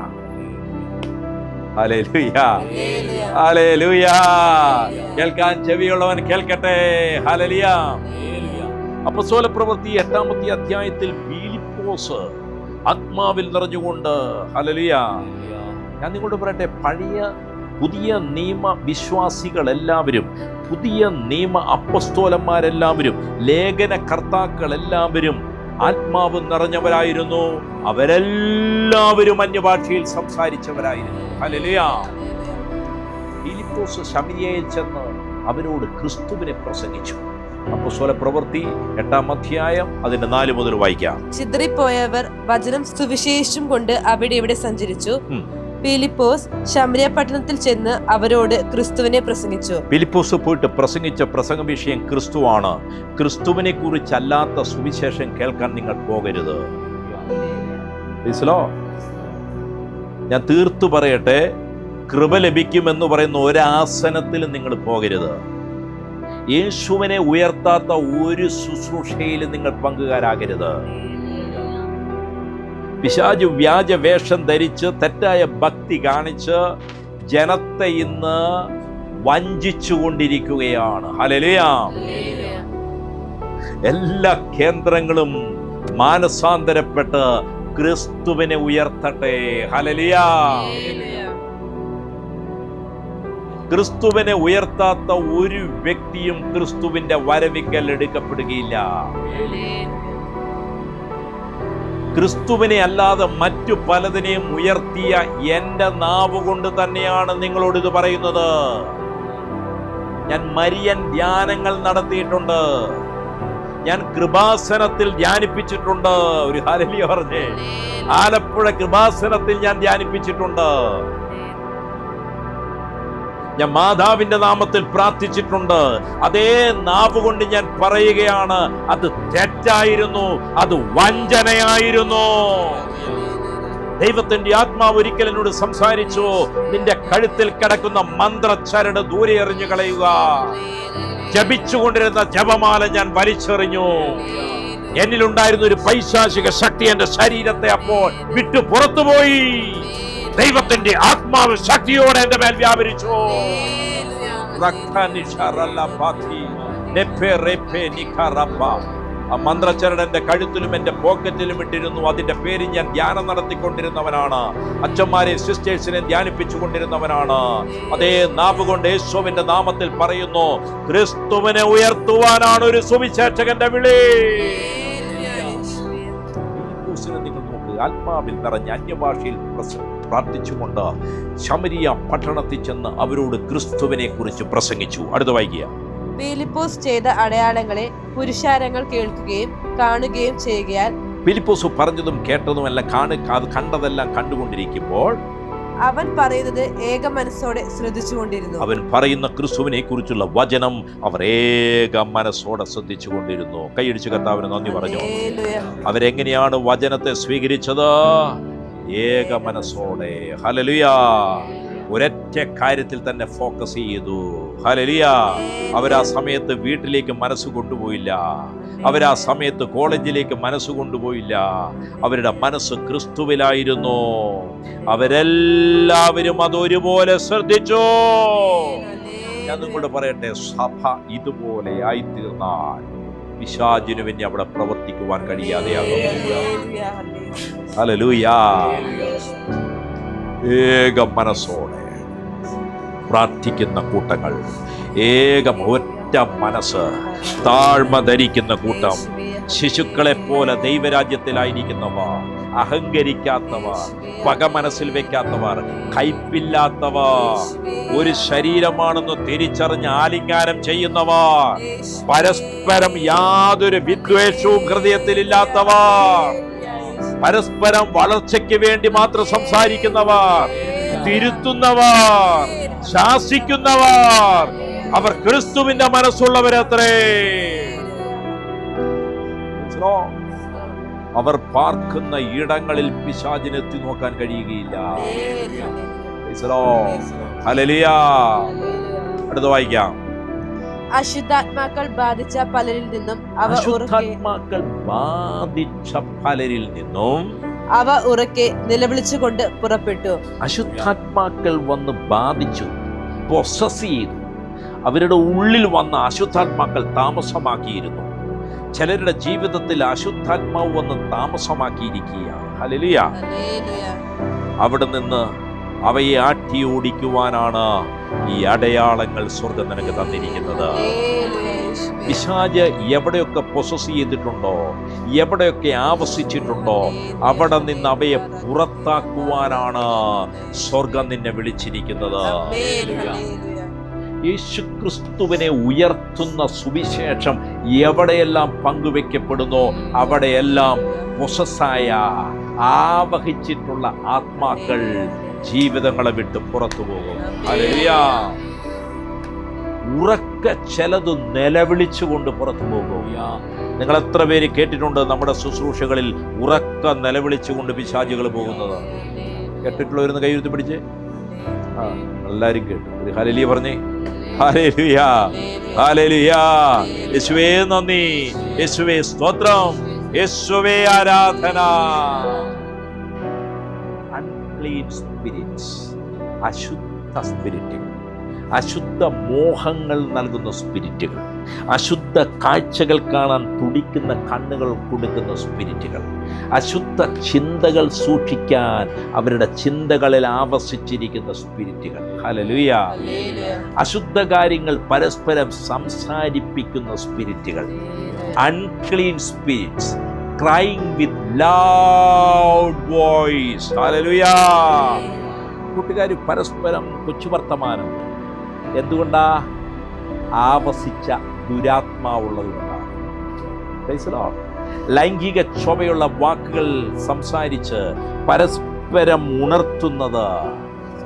Hallelujah, hallelujah. കേൾക്കാൻ ചെവിയുള്ളവൻ കേൾക്കട്ടെ. ഹല്ലേലൂയ. അപ്പോസ്തലപ്രവൃത്തി 8-ാമത്തെ അധ്യായത്തിൽ ഫിലിപ്പോസ് ആത്മാവിൽ നിറഞ്ഞുകൊണ്ട്, ഹല്ലേലൂയ, ഞാൻ നിങ്ങളോട് പറയട്ടെ, പുതിയ നിയമ വിശ്വാസികൾ എല്ലാവരും, പുതിയ നിയമ അപ്പോസ്തലന്മാരെല്ലാവരും, ലേഖന കർത്താക്കൾ എല്ലാവരും ആത്മാവ് നിറഞ്ഞവരായിരുന്നു. അവരെല്ലാവരും അന്യഭാഷയിൽ സംസാരിച്ചവരായിരുന്നു. ഹല്ലേലൂയ. ഫിലിപ്പോസ് ശമരിയയിൽ ചെന്ന് അവരോട് ക്രിസ്തുവിനെ പ്രസംഗിച്ചു. അപ്പോസ്തലപ്രവൃത്തി 8-ാം അധ്യായം അതിന്റെ 4 മുതൽ വായിക്കാം. ചിതറിപ്പോയവർ വചനം സുവിശേഷം കൊണ്ട് അവിടെ ഇവിടെ സഞ്ചരിച്ചു. ഫിലിപ്പോസ് ശമരിയ പട്ടണത്തിൽ ചെന്ന് അവരോട് ക്രിസ്തുവിനെ പ്രസംഗിച്ചു. ഫിലിപ്പോസ് പോയിട്ട് പ്രസംഗിച്ച പ്രസംഗ വിഷയം ക്രിസ്തുവാണ്. ക്രിസ്തുവിനെ കുറിച്ചല്ലാത്ത സുവിശേഷം കേൾക്കാൻ നിങ്ങൾ പോകരുത്. ഞാൻ തീർത്തു പറയട്ടെ, കൃപ ലഭിക്കുമെന്ന് പറയുന്ന ഒരാസനത്തിലും നിങ്ങൾ പോകരുത്. യേശുവിനെ ഉയർത്താത്ത ഒരു ശുശ്രൂഷയിലും നിങ്ങൾ പങ്കുകാരാകരുത്. പിശാചു വ്യാജ വേഷം ധരിച്ച് തെറ്റായ ഭക്തി കാണിച്ച് ജനത്തെ ഇന്ന് വഞ്ചിച്ചു കൊണ്ടിരിക്കുകയാണ്. ഹല്ലേലൂയ. എല്ലാ കേന്ദ്രങ്ങളും മാനസാന്തരപ്പെട്ട് ക്രിസ്തുവിനെ ഉയർത്തട്ടെ. ഹല്ലേലൂയ. ക്രിസ്തുവിനെ ഉയർത്താത്ത ഒരു വ്യക്തിയും ക്രിസ്തുവിന്റെ വരവിങ്കൽ എടുക്കപ്പെടുകയില്ല. ക്രിസ്തുവിനെ അല്ലാതെ മറ്റു പലതിനെയും ഉയർത്തിയ എന്റെ നാവ് കൊണ്ട് തന്നെയാണ് നിങ്ങളോട് ഇത് പറയുന്നത്. ഞാൻ മരിയൻ ധ്യാനങ്ങൾ നടത്തിയിട്ടുണ്ട്. ഞാൻ കൃപാസനത്തിൽ ധ്യാനിപ്പിച്ചിട്ടുണ്ട്. ഒരു ഹല്ലേലൂയ പറഞ്ഞേ. ആലപ്പുഴ കൃപാസനത്തിൽ ഞാൻ ധ്യാനിപ്പിച്ചിട്ടുണ്ട്. ഞാൻ മാതാവിന്റെ നാമത്തിൽ പ്രാർത്ഥിച്ചിട്ടുണ്ട്. അതേ നാവ് കൊണ്ട് ഞാൻ പറയുകയാണ്, അത് തെറ്റായിരുന്നു, അത് വഞ്ചനയായിരുന്നു. ദൈവത്തിന്റെ ആത്മാവ് ഒരിക്കൽ എന്നോട് സംസാരിച്ചു, നിന്റെ കഴുത്തിൽ കിടക്കുന്ന മന്ത്രച്ചരട് ദൂരെ എറിഞ്ഞു കളയുക. ജപിച്ചുകൊണ്ടിരുന്ന ജപമാല ഞാൻ വലിച്ചെറിഞ്ഞു. എന്നിലുണ്ടായിരുന്ന ഒരു പൈശാചിക ശക്തി എന്റെ ശരീരത്തെ അപ്പോൾ വിട്ടു പുറത്തുപോയി. ദൈവത്തിന്റെ ആത്മാവ് ശക്തിയോടെ എന്റെ മേൽ വ്യാപരിച്ചു. ആ മന്ത്രച്ചരട് എന്റെ കഴുത്തിലും എന്റെ പോക്കറ്റിലും ഇട്ടിരുന്നു. അതിന്റെ പേര് ഞാൻ ധ്യാനം നടത്തിക്കൊണ്ടിരുന്നവനാണ്. അച്ഛന്മാരെ സിസ്റ്റേഴ്സിനെ ധ്യാനിപ്പിച്ചു കൊണ്ടിരുന്നവനാണ്. അതേ നാവ് കൊണ്ട് യേശുവിന്റെ നാമത്തിൽ പറയുന്നു, ക്രിസ്തുവിനെ ഉയർത്തുവാനാണ് ഒരു സുവിശേഷകന്റെ വിളി. നിങ്ങൾ നോക്ക്, ആത്മാവിൽ നിറഞ്ഞ അന്യഭാഷയിൽ പ്രാർത്ഥിച്ചുകൊണ്ട് ശമരിയ പട്ടണത്തിൽ ചെന്ന് അവരോട് ക്രിസ്തുവിനെ കുറിച്ച് പ്രസംഗിച്ചു. അടുത്ത വായിക്കുക. ഫിലിപ്പോസ് ചെയ്ത അടയാളങ്ങളെ പുരുഷാരങ്ങൾ കേൾക്കുകയും കാണുകയും ചെയ്യുകയാൽ ഫിലിപ്പോസ് പറഞ്ഞതും കേട്ടതുമെല്ലാം കണ്ടതെല്ലാം കണ്ടുകൊണ്ടിരിക്കുമ്പോൾ അവൻ പറയുന്നത് ഏക മനസ്സോടെ ശ്രദ്ധിച്ചുകൊണ്ടിരുന്നു. അവൻ പറയുന്ന ക്രിസ്തുവിനെ കുറിച്ചുള്ള വചനം അവർ ഏക മനസ്സോടെ ശ്രദ്ധിച്ചുകൊണ്ടിരുന്നു. കൈയടിച്ച് കർത്താവിന് നന്ദി പറഞ്ഞു. അവരെങ്ങനെയാണ് വചനത്തെ സ്വീകരിച്ചത്? ഏക മനസ്സോടെ. ഹല്ലേലൂയ. ഒരൊറ്റ കാര്യത്തിൽ തന്നെ ഫോക്കസ് ചെയ്തു. ഹല്ലേലൂയ. അവരാ സമയത്ത് വീട്ടിലേക്ക് മനസ്സ് കൊണ്ടുപോയില്ല. അവരാ സമയത്ത് കോളേജിലേക്ക് മനസ്സ് കൊണ്ടുപോയില്ല. അവരുടെ മനസ്സ് ക്രിസ്തുവിലായിരുന്നു. അവരെല്ലാവരും അതൊരുപോലെ ശ്രദ്ധിച്ചു. ഞാൻ നിങ്ങളോട് പറയട്ടെ, സഭ ഇതുപോലെ ആയിത്തീർന്നാൽ പിശാചിനു വേണ്ടി അവിടെ പ്രവർത്തിക്കുവാൻ കഴിയാതെയാകും. ഹല്ലേലൂയ. ഏക മനസ്സോടെ പ്രാർത്ഥിക്കുന്ന കൂട്ടങ്ങൾ, ഒറ്റ മനസ്സ്, താഴ്മ ധരിക്കുന്ന കൂട്ടം, ശിശുക്കളെ പോലെ ദൈവരാജ്യത്തിലായിരിക്കുന്നവർ, അഹങ്കരിക്കാത്തവർ, പക മനസ്സിൽ വെക്കാത്തവർ, കയ്പില്ലാത്തവർ, ഒരു ശരീരമാണെന്ന് തിരിച്ചറിഞ്ഞ് ആലിംഗനം ചെയ്യുന്നവർ, പരസ്പരം യാതൊരു വിദ്വേഷവും ഹൃദയത്തിലില്ലാത്തവർ, പരസ്പരം വളർച്ചയ്ക്ക് വേണ്ടി മാത്രം സംസാരിക്കുന്നവർ, തിരുത്തുന്നവർ, ശാസിക്കുന്നവർ, അവർ ക്രിസ്തുവിന്റെ മനസ്സുള്ളവരത്രേ. അവർ പാർക്കുന്ന ഇടങ്ങളിൽ പിശാചിനെ എത്തി നോക്കാൻ കഴിയുകയില്ല. ഹല്ലേലൂയ. അടുത്ത വായിക്കാം. അശുദ്ധാത്മാക്കൾ ബാധിച്ച പലരിൽ നിന്നും അവ ഉറക്കെ നിലവിളിച്ചുകൊണ്ട് പുറപ്പെട്ടു. അശുദ്ധാത്മാക്കൾ വന്ന് ബാധിച്ചു, പൊസസ് ചെയ്തു. അവരുടെ ഉള്ളിൽ വന്ന അശുദ്ധാത്മാക്കൾ താമസമാക്കിയിരുന്നു. ചിലരുടെ ജീവിതത്തിൽ അശുദ്ധാത്മാവ് വന്ന് താമസമാക്കിയിരിക്കുകയാണ്. ഹല്ലേലൂയ. അവിടെ നിന്ന് അവയെ ആട്ടി ഓടിക്കുവാനാണ് ഈ അടയാളങ്ങൾ സ്വർഗ്ഗം നിനക്ക് തന്നിരിക്കുന്നത്. പിശാച് എവിടെയൊക്കെ പൊസസ് ചെയ്തിട്ടുണ്ടോ, എവിടെയൊക്കെ ആവസിച്ചിട്ടുണ്ടോ, അവിടെ നിന്ന് അവയെ പുറത്താക്കുവാനാണ് സ്വർഗ്ഗം നിന്നെ വിളിച്ചിരിക്കുന്നത്. യേശുക്രിസ്തുവിനെ ഉയർത്തുന്ന സുവിശേഷം എവിടെയെല്ലാം പങ്കുവെക്കപ്പെടുന്നോ അവിടെയെല്ലാം പൊസസ്സായ ആവഹിച്ചിട്ടുള്ള ആത്മാക്കൾ ജീവിതങ്ങളെ വിട്ട് പുറത്തു പോകും. ഹല്ലേലൂയ. ഉറക്ക ചിലത് നിലവിളിച്ചുകൊണ്ട് പുറത്തു പോകും. നിങ്ങൾ എത്ര പേര് കേട്ടിട്ടുണ്ട് നമ്മുടെ ശുശ്രൂഷകളിൽ ഉറക്ക നിലവിളിച്ചുകൊണ്ട് പിശാചുകൾ പോകുന്നത്? കേട്ടിട്ടുള്ളവരൊന്ന് കൈയുയർത്തി പിടിച്ച്. എല്ലാവരും കേട്ടു. ഒരു ഹല്ലേലൂയ പറഞ്ഞേ. Hallelujah, hallelujah. യേശുവേ നന്ദി, യേശുവേ സ്തോത്രം, യേശുവേ ആരാധന. അൺക്ലീൻ സ്പിരിറ്റ്സ്, അശുദ്ധ സ്പിരിറ്റുകൾ, അശുദ്ധ മോഹങ്ങൾ നൽകുന്ന സ്പിരിറ്റുകൾ, അശുദ്ധ കാഴ്ചകൾ കാണാൻ തുടിക്കുന്ന കണ്ണുകൾ കൊടുക്കുന്ന സ്പിരിറ്റുകൾ, അശുദ്ധ ചിന്തകൾ സൂക്ഷിക്കാൻ അവരുടെ ചിന്തകളിൽ ആവസിച്ചിരിക്കുന്ന സ്പിരിറ്റുകൾ. ഹല്ലേലൂയ. അശുദ്ധ കാര്യങ്ങൾ പരസ്പരം സംസാരിപ്പിക്കുന്ന സ്പിരിറ്റുകൾ, അൺക്ലീൻ സ്പിരിറ്റ്സ്, ക്രൈങ് വിത്ത് ലൗഡ് വോയിസ്. ഹല്ലേലൂയ. കൂട്ടുകാർ പരസ്പരം കൊച്ചുവർത്തമാനം. എന്തുകൊണ്ടാ? ആവസിച്ച ദുരാത്മാവുള്ളതുകൊണ്ടാണ്. ലൈംഗിക ക്ഷോഭയുള്ള വാക്കുകൾ സംസാരിച്ച് പരസ്പരം ഉണർത്തുന്നത്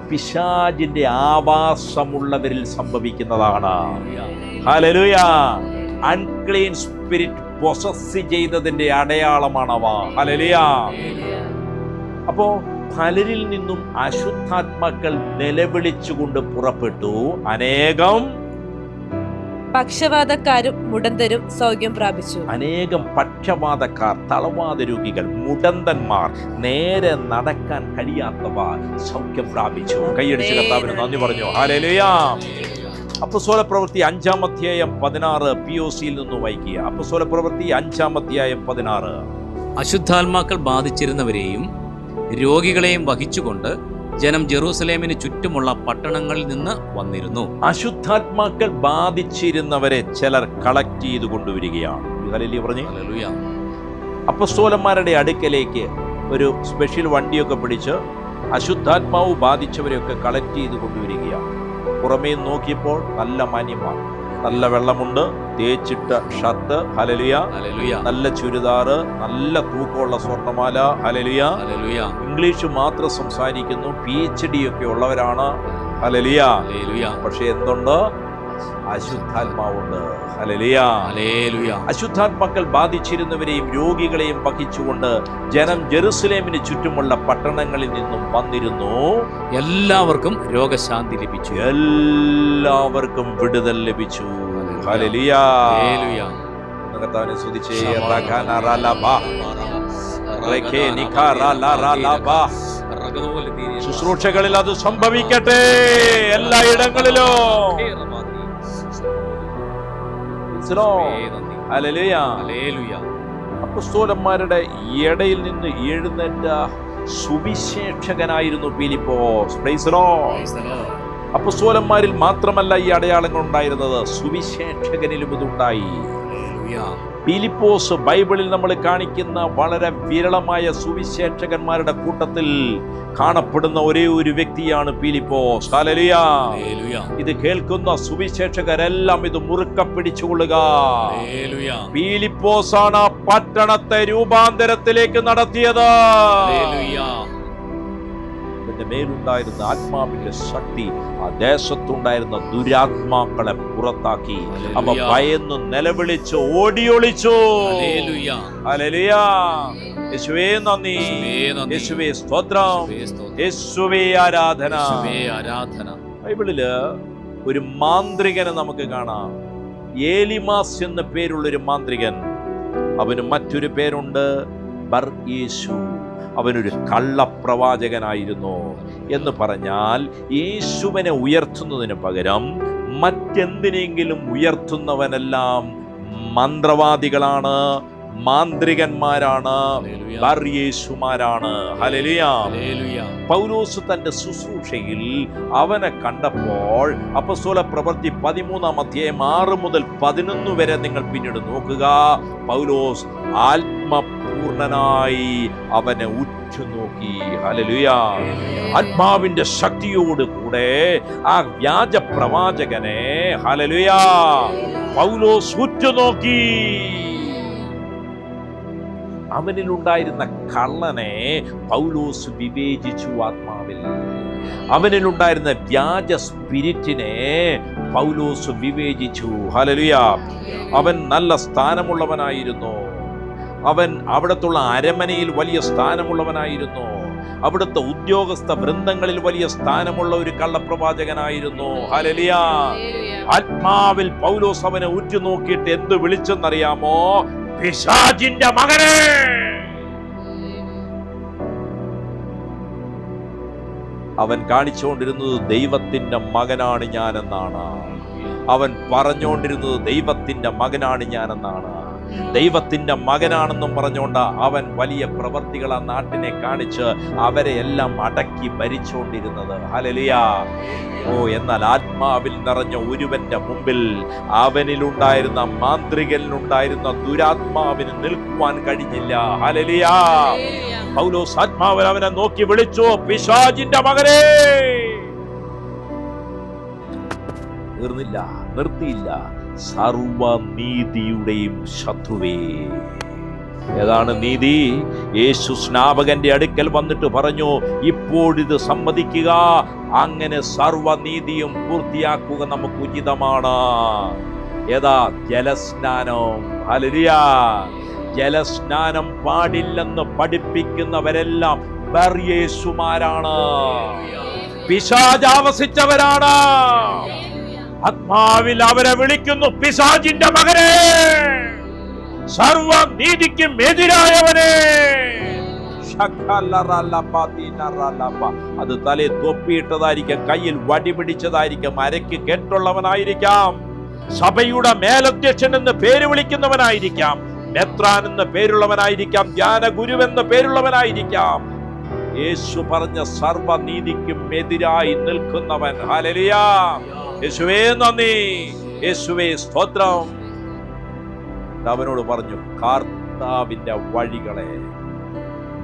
പിശാചിന്റെ ആവാസമുള്ളവരിൽ സംഭവിക്കുന്നതാണ്. ഹല്ലേലൂയ. അൺക്ലീൻ സ്പിരിറ്റ് പൊസസ് ചെയ്തതിന്റെ അടയാളമാണവ. ഹല്ലേലൂയ. അപ്പോ പലരിൽ നിന്നും അശുദ്ധാത്മാക്കൾ നിലവിളിച്ചുകൊണ്ട് പുറപ്പെട്ടു. അനേകം പക്ഷവാതക്കാരും മുടന്തരും സൗഖ്യം പ്രാപിച്ചു. അനേകം പക്ഷവാതക്കാർ, തളവാത രോഗികൾ, മുടന്തന്മാർ, നേരെ നടക്കാൻ കഴിയാത്തവർ സൗഖ്യം പ്രാപിച്ചു. കൈയടിച്ച് കർത്താവിന് നന്ദി പറഞ്ഞു. ഹല്ലേലൂയ. അപ്പോസ്തലപ്രവൃത്തി 5-16 POC നിന്ന് വായിക്കുക. അപ്പോസ്തലപ്രവൃത്തി 5-16. അശുദ്ധാത്മാക്കൾ ബാധിച്ചിരുന്നവരെയും രോഗികളെയും വഹിച്ചുകൊണ്ട് ജനം ജെറൂസലേമിന് ചുറ്റുമുള്ള പട്ടണങ്ങളിൽ നിന്ന് വന്നിരുന്നു. അശുദ്ധാത്മാക്കൾ ബാധിച്ചിരുന്നവരെ ചിലർ കളക്ട് ചെയ്ത് കൊണ്ടുവരികയാണ്. ഹല്ലേലൂയ പറഞ്ഞു. ഹല്ലേലൂയ. അപ്പോസ്തലന്മാരുടെ അടുക്കലേക്ക് ഒരു സ്പെഷ്യൽ വണ്ടിയൊക്കെ പിടിച്ച് അശുദ്ധാത്മാവ് ബാധിച്ചവരെയൊക്കെ കളക്ട് ചെയ്ത് കൊണ്ടുവരികയാണ്. പുറമേ നോക്കിയപ്പോൾ നല്ല മാന്യമാണ്, നല്ല വെള്ളമുണ്ട്, തേച്ചിട്ട ഷർട്ട്, ഹല്ലേലൂയ, ഹല്ലേലൂയ, നല്ല ചുരിദാറ്, നല്ല തൂക്കമുള്ള സ്വർണ്ണമാല, ഹല്ലേലൂയ, ഹല്ലേലൂയ, ഇംഗ്ലീഷ് മാത്രം സംസാരിക്കുന്നു, PhD ഒക്കെ ഉള്ളവരാണ്, ഹല്ലേലൂയ. ഹല്ലേലൂയ. പക്ഷെ എന്തുണ്ട്? അശുദ്ധാത്മാവുണ്ട്, ഹല്ലേലൂയ, ഹല്ലേലൂയ. അശുദ്ധാത്മാക്കൾ ബാധിച്ചിരുന്നവരെയും രോഗികളെയും വഹിച്ചുകൊണ്ട് ജനം ജെറുസലേമിന് ചുറ്റുമുള്ള പട്ടണങ്ങളിൽ നിന്നും വന്നിരുന്നു. എല്ലാവർക്കും രോഗശാന്തി ലഭിച്ചു. എല്ലാവർക്കും വിടുതൽ ലഭിച്ചു. ഹല്ലേലൂയ. ഹല്ലേലൂയ. കർത്താവിനെ സ്തുതിച്ചേ. ശുശ്രൂഷകളിൽ അത് സംഭവിക്കട്ടെ, എല്ലായിടങ്ങളിലും. ഹല്ലേലൂയ. ഹല്ലേലൂയ. അപ്പോസ്തലന്മാരുടെ ഇടയിൽ നിന്ന് എഴുന്നേറ്റ സുവിശേഷകനായിരുന്നു ഫിലിപ്പോസ്. Praise the Lord. അപ്പോസ്തലന്മാരിൽ മാത്രമല്ല ഈ അടയാളങ്ങൾ ഉണ്ടായിരുന്നത്, സുവിശേഷകനിലും ഇതുണ്ടായി. ഫിലിപ്പോസ് ബൈബിളിൽ നമ്മൾ കാണിക്കുന്ന വളരെ വിരളമായ സുവിശേഷകന്മാരുടെ കൂട്ടത്തിൽ കാണപ്പെടുന്ന ഒരേ ഒരു വ്യക്തിയാണ് ഫിലിപ്പോസ്. ഹല്ലേലൂയ. ഇത് കേൾക്കുന്ന സുവിശേഷകരെല്ലാം ഇത് മുറുക്ക പിടിച്ചുകൊള്ളുക. ഫിലിപ്പോസ് ആണ് പട്ടണത്തെ രൂപാന്തരത്തിലേക്ക് നടത്തിയത്. അവന്റെ മേലുണ്ടായിരുന്ന ആത്മാവിന്റെ ശക്തി ആ ദേശത്തുണ്ടായിരുന്ന ദുരാത്മാക്കളെ പുറത്താക്കി. അവ ഭയന്ന് നിലവിളിച്ച് ഓടിയൊളിച്ചു. ഹല്ലേലൂയ. യേശുവേ നന്ദി, യേശുവേ സ്തോത്രം, യേശുവേ ആരാധന. ബൈബിളില് ഒരു മാന്ത്രികനെ നമുക്ക് കാണാം. ഏലിമാസ് എന്ന പേരുള്ളൊരു മാന്ത്രികൻ. അവന് മറ്റൊരു പേരുണ്ട്, ബർയേശു. അവനൊരു കള്ളപ്രവാചകനായിരുന്നു. എന്ന് പറഞ്ഞാൽ യേശുവിനെ ഉയർത്തുന്നതിന് പകരം മറ്റെന്തിനെങ്കിലും ഉയർത്തുന്നവനെല്ലാം മന്ത്രവാദികളാണ്, മാന്ത്രികന്മാരാണ്, ബർയേശുമാരാണ്. ഹല്ലേലൂയ. പൗലോസ് തന്റെ ശുശ്രൂഷയിൽ അവനെ കണ്ടപ്പോൾ അപ്പോസ്തലപ്രവൃത്തി 13-6 മുതൽ 11 വരെ നിങ്ങൾ പിന്നീട് നോക്കുക. പൗലോസ് ആത്മപൂർണനായി അവനെ ഉറ്റുനോക്കി. ഹല്ലേലൂയ. ആത്മാവിന്റെ ശക്തിയോട് കൂടെ ആ വ്യാജ പ്രവാചകനെ, ഹല്ലേലൂയ, പൗലോസ് ഉറ്റുനോക്കി. അവനിലുണ്ടായിരുന്ന കള്ളനെ പൗലോസ് വിവേചിച്ചു ആത്മാവിൽ. അവനിലുണ്ടായിരുന്ന വ്യാജ സ്പിരിറ്റിനെ പൗലോസ് വിവേചിച്ചു. ഹല്ലേലൂയ. അവൻ നല്ല സ്ഥാനമുള്ളവനായിരുന്നു. അവൻ അവിടത്തുള്ള അരമനയിൽ വലിയ സ്ഥാനമുള്ളവനായിരുന്നു. അവിടുത്തെ ഉദ്യോഗസ്ഥ വൃന്ദങ്ങളിൽ വലിയ സ്ഥാനമുള്ള ഒരു കള്ളപ്രവാചകനായിരുന്നു. ഹല്ലേലൂയ. ആത്മാവിൽ പൗലോസ് അവനെ ഉറ്റുനോക്കിയിട്ട് എന്ത് വിളിച്ചെന്നറിയാമോ? പിശാചിന്റെ മകനെ. അവൻ കാണിച്ചുകൊണ്ടിരുന്നത് ദൈവത്തിന്റെ മകനാണ് ഞാനെന്നാണ്. അവൻ പറഞ്ഞുകൊണ്ടിരുന്നത് ദൈവത്തിന്റെ മകനാണ് ഞാനെന്നാണ്. ദൈവത്തിന്റെ മകനാണെന്നും പറഞ്ഞുകൊണ്ട് അവൻ വലിയ പ്രവർത്തികൾ ആ നാട്ടിനെ കാണിച്ച് അവരെ എല്ലാം അടക്കി ഭരിച്ചുകൊണ്ടിരുന്നത്. ഹല്ലേലൂയ. എന്നാൽ ആത്മാവിൽ നിറഞ്ഞ ഒരുവന്റെ മുമ്പിൽ അവനിലുണ്ടായിരുന്ന മാന്ത്രികനിലുണ്ടായിരുന്ന ദുരാത്മാവിന് നിൽക്കുവാൻ കഴിഞ്ഞില്ല. ഹല്ലേലൂയ. പൗലോസ് ആത്മാവിൽ അവനെ നോക്കി വിളിച്ചു, പിശാചിന്റെ മകനെ. തീർന്നില്ല, നിർത്തിയില്ല. സർവനീതിയുടെയും ശത്രുവേ. ഏതാണ് നീതി? യേശു സ്നാപകന്റെ അടുക്കൽ വന്നിട്ട് പറഞ്ഞു, ഇപ്പോഴിത് സമ്മതിക്കുക, അങ്ങനെ സർവനീതിയും പൂർത്തിയാക്കുക നമുക്ക് ഉചിതമാണ്. ഏതാ? ജലസ്നാനം. ഹല്ലേലൂയ. ജലസ്നാനം പാടില്ലെന്ന് പഠിപ്പിക്കുന്നവരെല്ലാം ബർയേശുമാരാണ്, പിശാചാവസിച്ചവരാണ്. ആത്മാവിൽ അവരെ വിളിക്കുന്നു, പിശാചിന്റെ മകനെ, സർവനീതിക്കും എതിരായവനെ. അത് തലയിൽ തൊപ്പിയിട്ടതായിരിക്കാം, കയ്യിൽ വടി പിടിച്ചതായിരിക്കാം, അരയ്ക്ക് കെട്ടുള്ളവനായിരിക്കാം, സഭയുടെ മേലധ്യക്ഷൻ എന്ന് പേര് വിളിക്കുന്നവനായിരിക്കാം, മെത്രാൻ എന്ന് പേരുള്ളവനായിരിക്കാം, ജ്ഞാനഗുരുവെന്ന് പേരുള്ളവനായിരിക്കാം. യേശു പറഞ്ഞ സർവനീതിക്കും എതിരായി നിൽക്കുന്നവൻ. ഹല്ലേലൂയ. യേശുവേ നന്ദി, യേശുവേ സ്തോത്രം. അവനോട് പറഞ്ഞു, കർത്താവിന്റെ വഴികളെ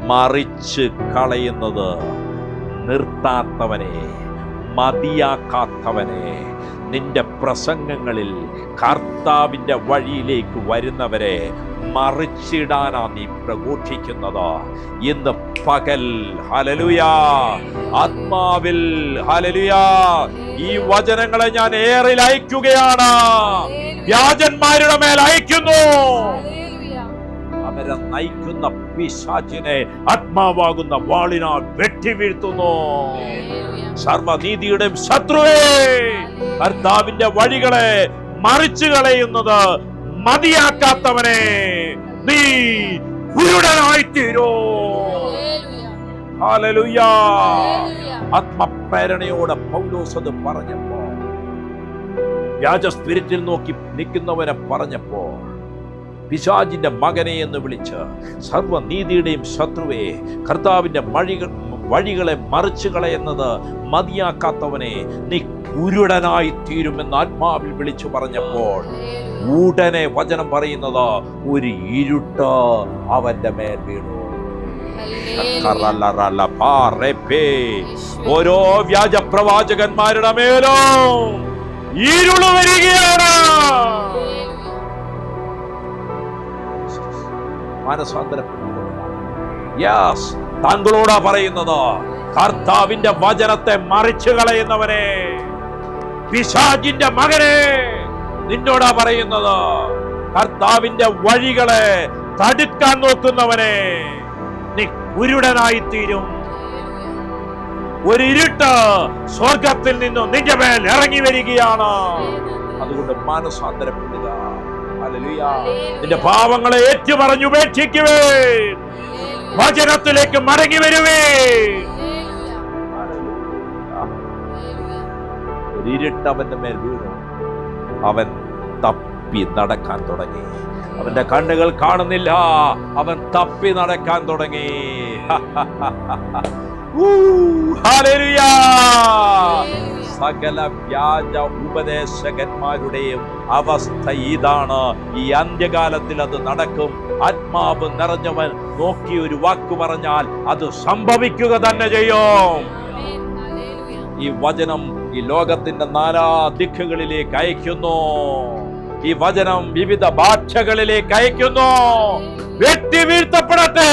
മറിച്ച് കളയുന്നത് നിർത്താത്തവനെ, മതിയാക്കാത്തവനെ, നിന്റെ പ്രസംഗങ്ങളിൽ കർത്താവിന്റെ വഴിയിലേക്ക് വരുന്നവരെ മറിച്ചിടാനാ നീ പ്രഘോഷിക്കുന്നത്. ഇന്ന് പകൽ ഹല്ലേലൂയ, ആത്മാവിൽ ഹല്ലേലൂയ, ഈ വചനങ്ങളെ ഞാൻ ഏറിൽ അയക്കുകയാണ്, വ്യാജന്മാരുടെ മേൽ അയക്കുന്നു. അവരെ നയിക്കുന്ന പിശാചിനെ ആത്മാവാകുന്ന വാളിനാൽ വെട്ടി വീഴ്ത്തുന്നു. സർവനീതിയുടെ ശത്രുവേ, കർത്താവിന്റെ വഴികളെ മറിച്ചു കളയുന്നത് മതിയാക്കാത്തവനെ, നീ കുരുടനായിത്തീരോ. ഹല്ലേലൂയ. ആത്മപ്രേരണയോടെ പൗലോസ് അത് പറഞ്ഞപ്പോ, വ്യാജ സ്പിരിറ്റിൽ നോക്കി നിൽക്കുന്നവനെ പറഞ്ഞപ്പോ, പിശാചിന്റെ മകനെ എന്ന് വിളിച്ച് സർവനീതിയുടെയും ശത്രുവേ, കർത്താവിന്റെ വഴികളെ മറിച്ചു കളയുന്നത് മതിയാക്കാത്തവനെ, നീ കുരുടനായി തീരുമെന്ന് ആത്മാവിൽ വിളിച്ചു പറഞ്ഞപ്പോൾ ഉടനെ വചനം പറയുന്നത്, ഒരു ഇരുട്ട് അവന്റെ മേൽ വീണു. ഓരോ വ്യാജ പ്രവാചകന്മാരുടെ മേലും ഇരുള് വരികയാണ്. യെസ്, താങ്കളോടാ പറയുന്നത്, കർത്താവിന്റെ വചനത്തെ മറിച്ചു കളയുന്നവനെ, പിശാചിന്റെ മകനെ, നിന്നോടാ പറയുന്നത്, കർത്താവിന്റെ വഴികളെ തടുക്കാൻ നോക്കുന്നവനെ, നീ കുരുടനായിത്തീരും. ഒരു ഇരുട്ട് സ്വർഗത്തിൽ നിന്നും നിന്റെ മേൽ ഇറങ്ങി വരികയാണ്. അതുകൊണ്ട് മാനസാന്തരപ്പെടുക. ഹല്ലേലൂയ. നിന്റെ പാവങ്ങളെ ഏറ്റുപറഞ്ഞു ഉപേക്ഷിക്കുവേ, വചനത്തിലേക്ക് മടങ്ങി വരുവേ. ഒരു ഇരുട്ട് അവന്റെ മേൽ വീണു. അവൻ തപ്പി നടക്കാൻ തുടങ്ങി. അവന്റെ കണ്ണുകൾ കാണുന്നില്ല, അവൻ തപ്പി നടക്കാൻ തുടങ്ങി. ഹല്ലേലൂയ. സകല വ്യാജ ഉപദേശകന്മാരുടെയും അവസ്ഥ ഇതാണ്. ഈ അന്ത്യകാലത്തിൽ അത് നടക്കും. ആത്മാവ് നിറഞ്ഞവൻ നോക്കി ഒരു വാക്ക് പറഞ്ഞാൽ അത് സംഭവിക്കുക തന്നെ ചെയ്യും. ഈ വചനം ഈ ലോകത്തിന്റെ നാനാ ദിക്കുകളിലേക്ക് അയക്കുന്നു. ഈ വചനം വിവിധ ഭാഷകളിലേക്ക് അയക്കുന്നു. വെട്ടി വീഴ്ത്തപ്പെടട്ടെ.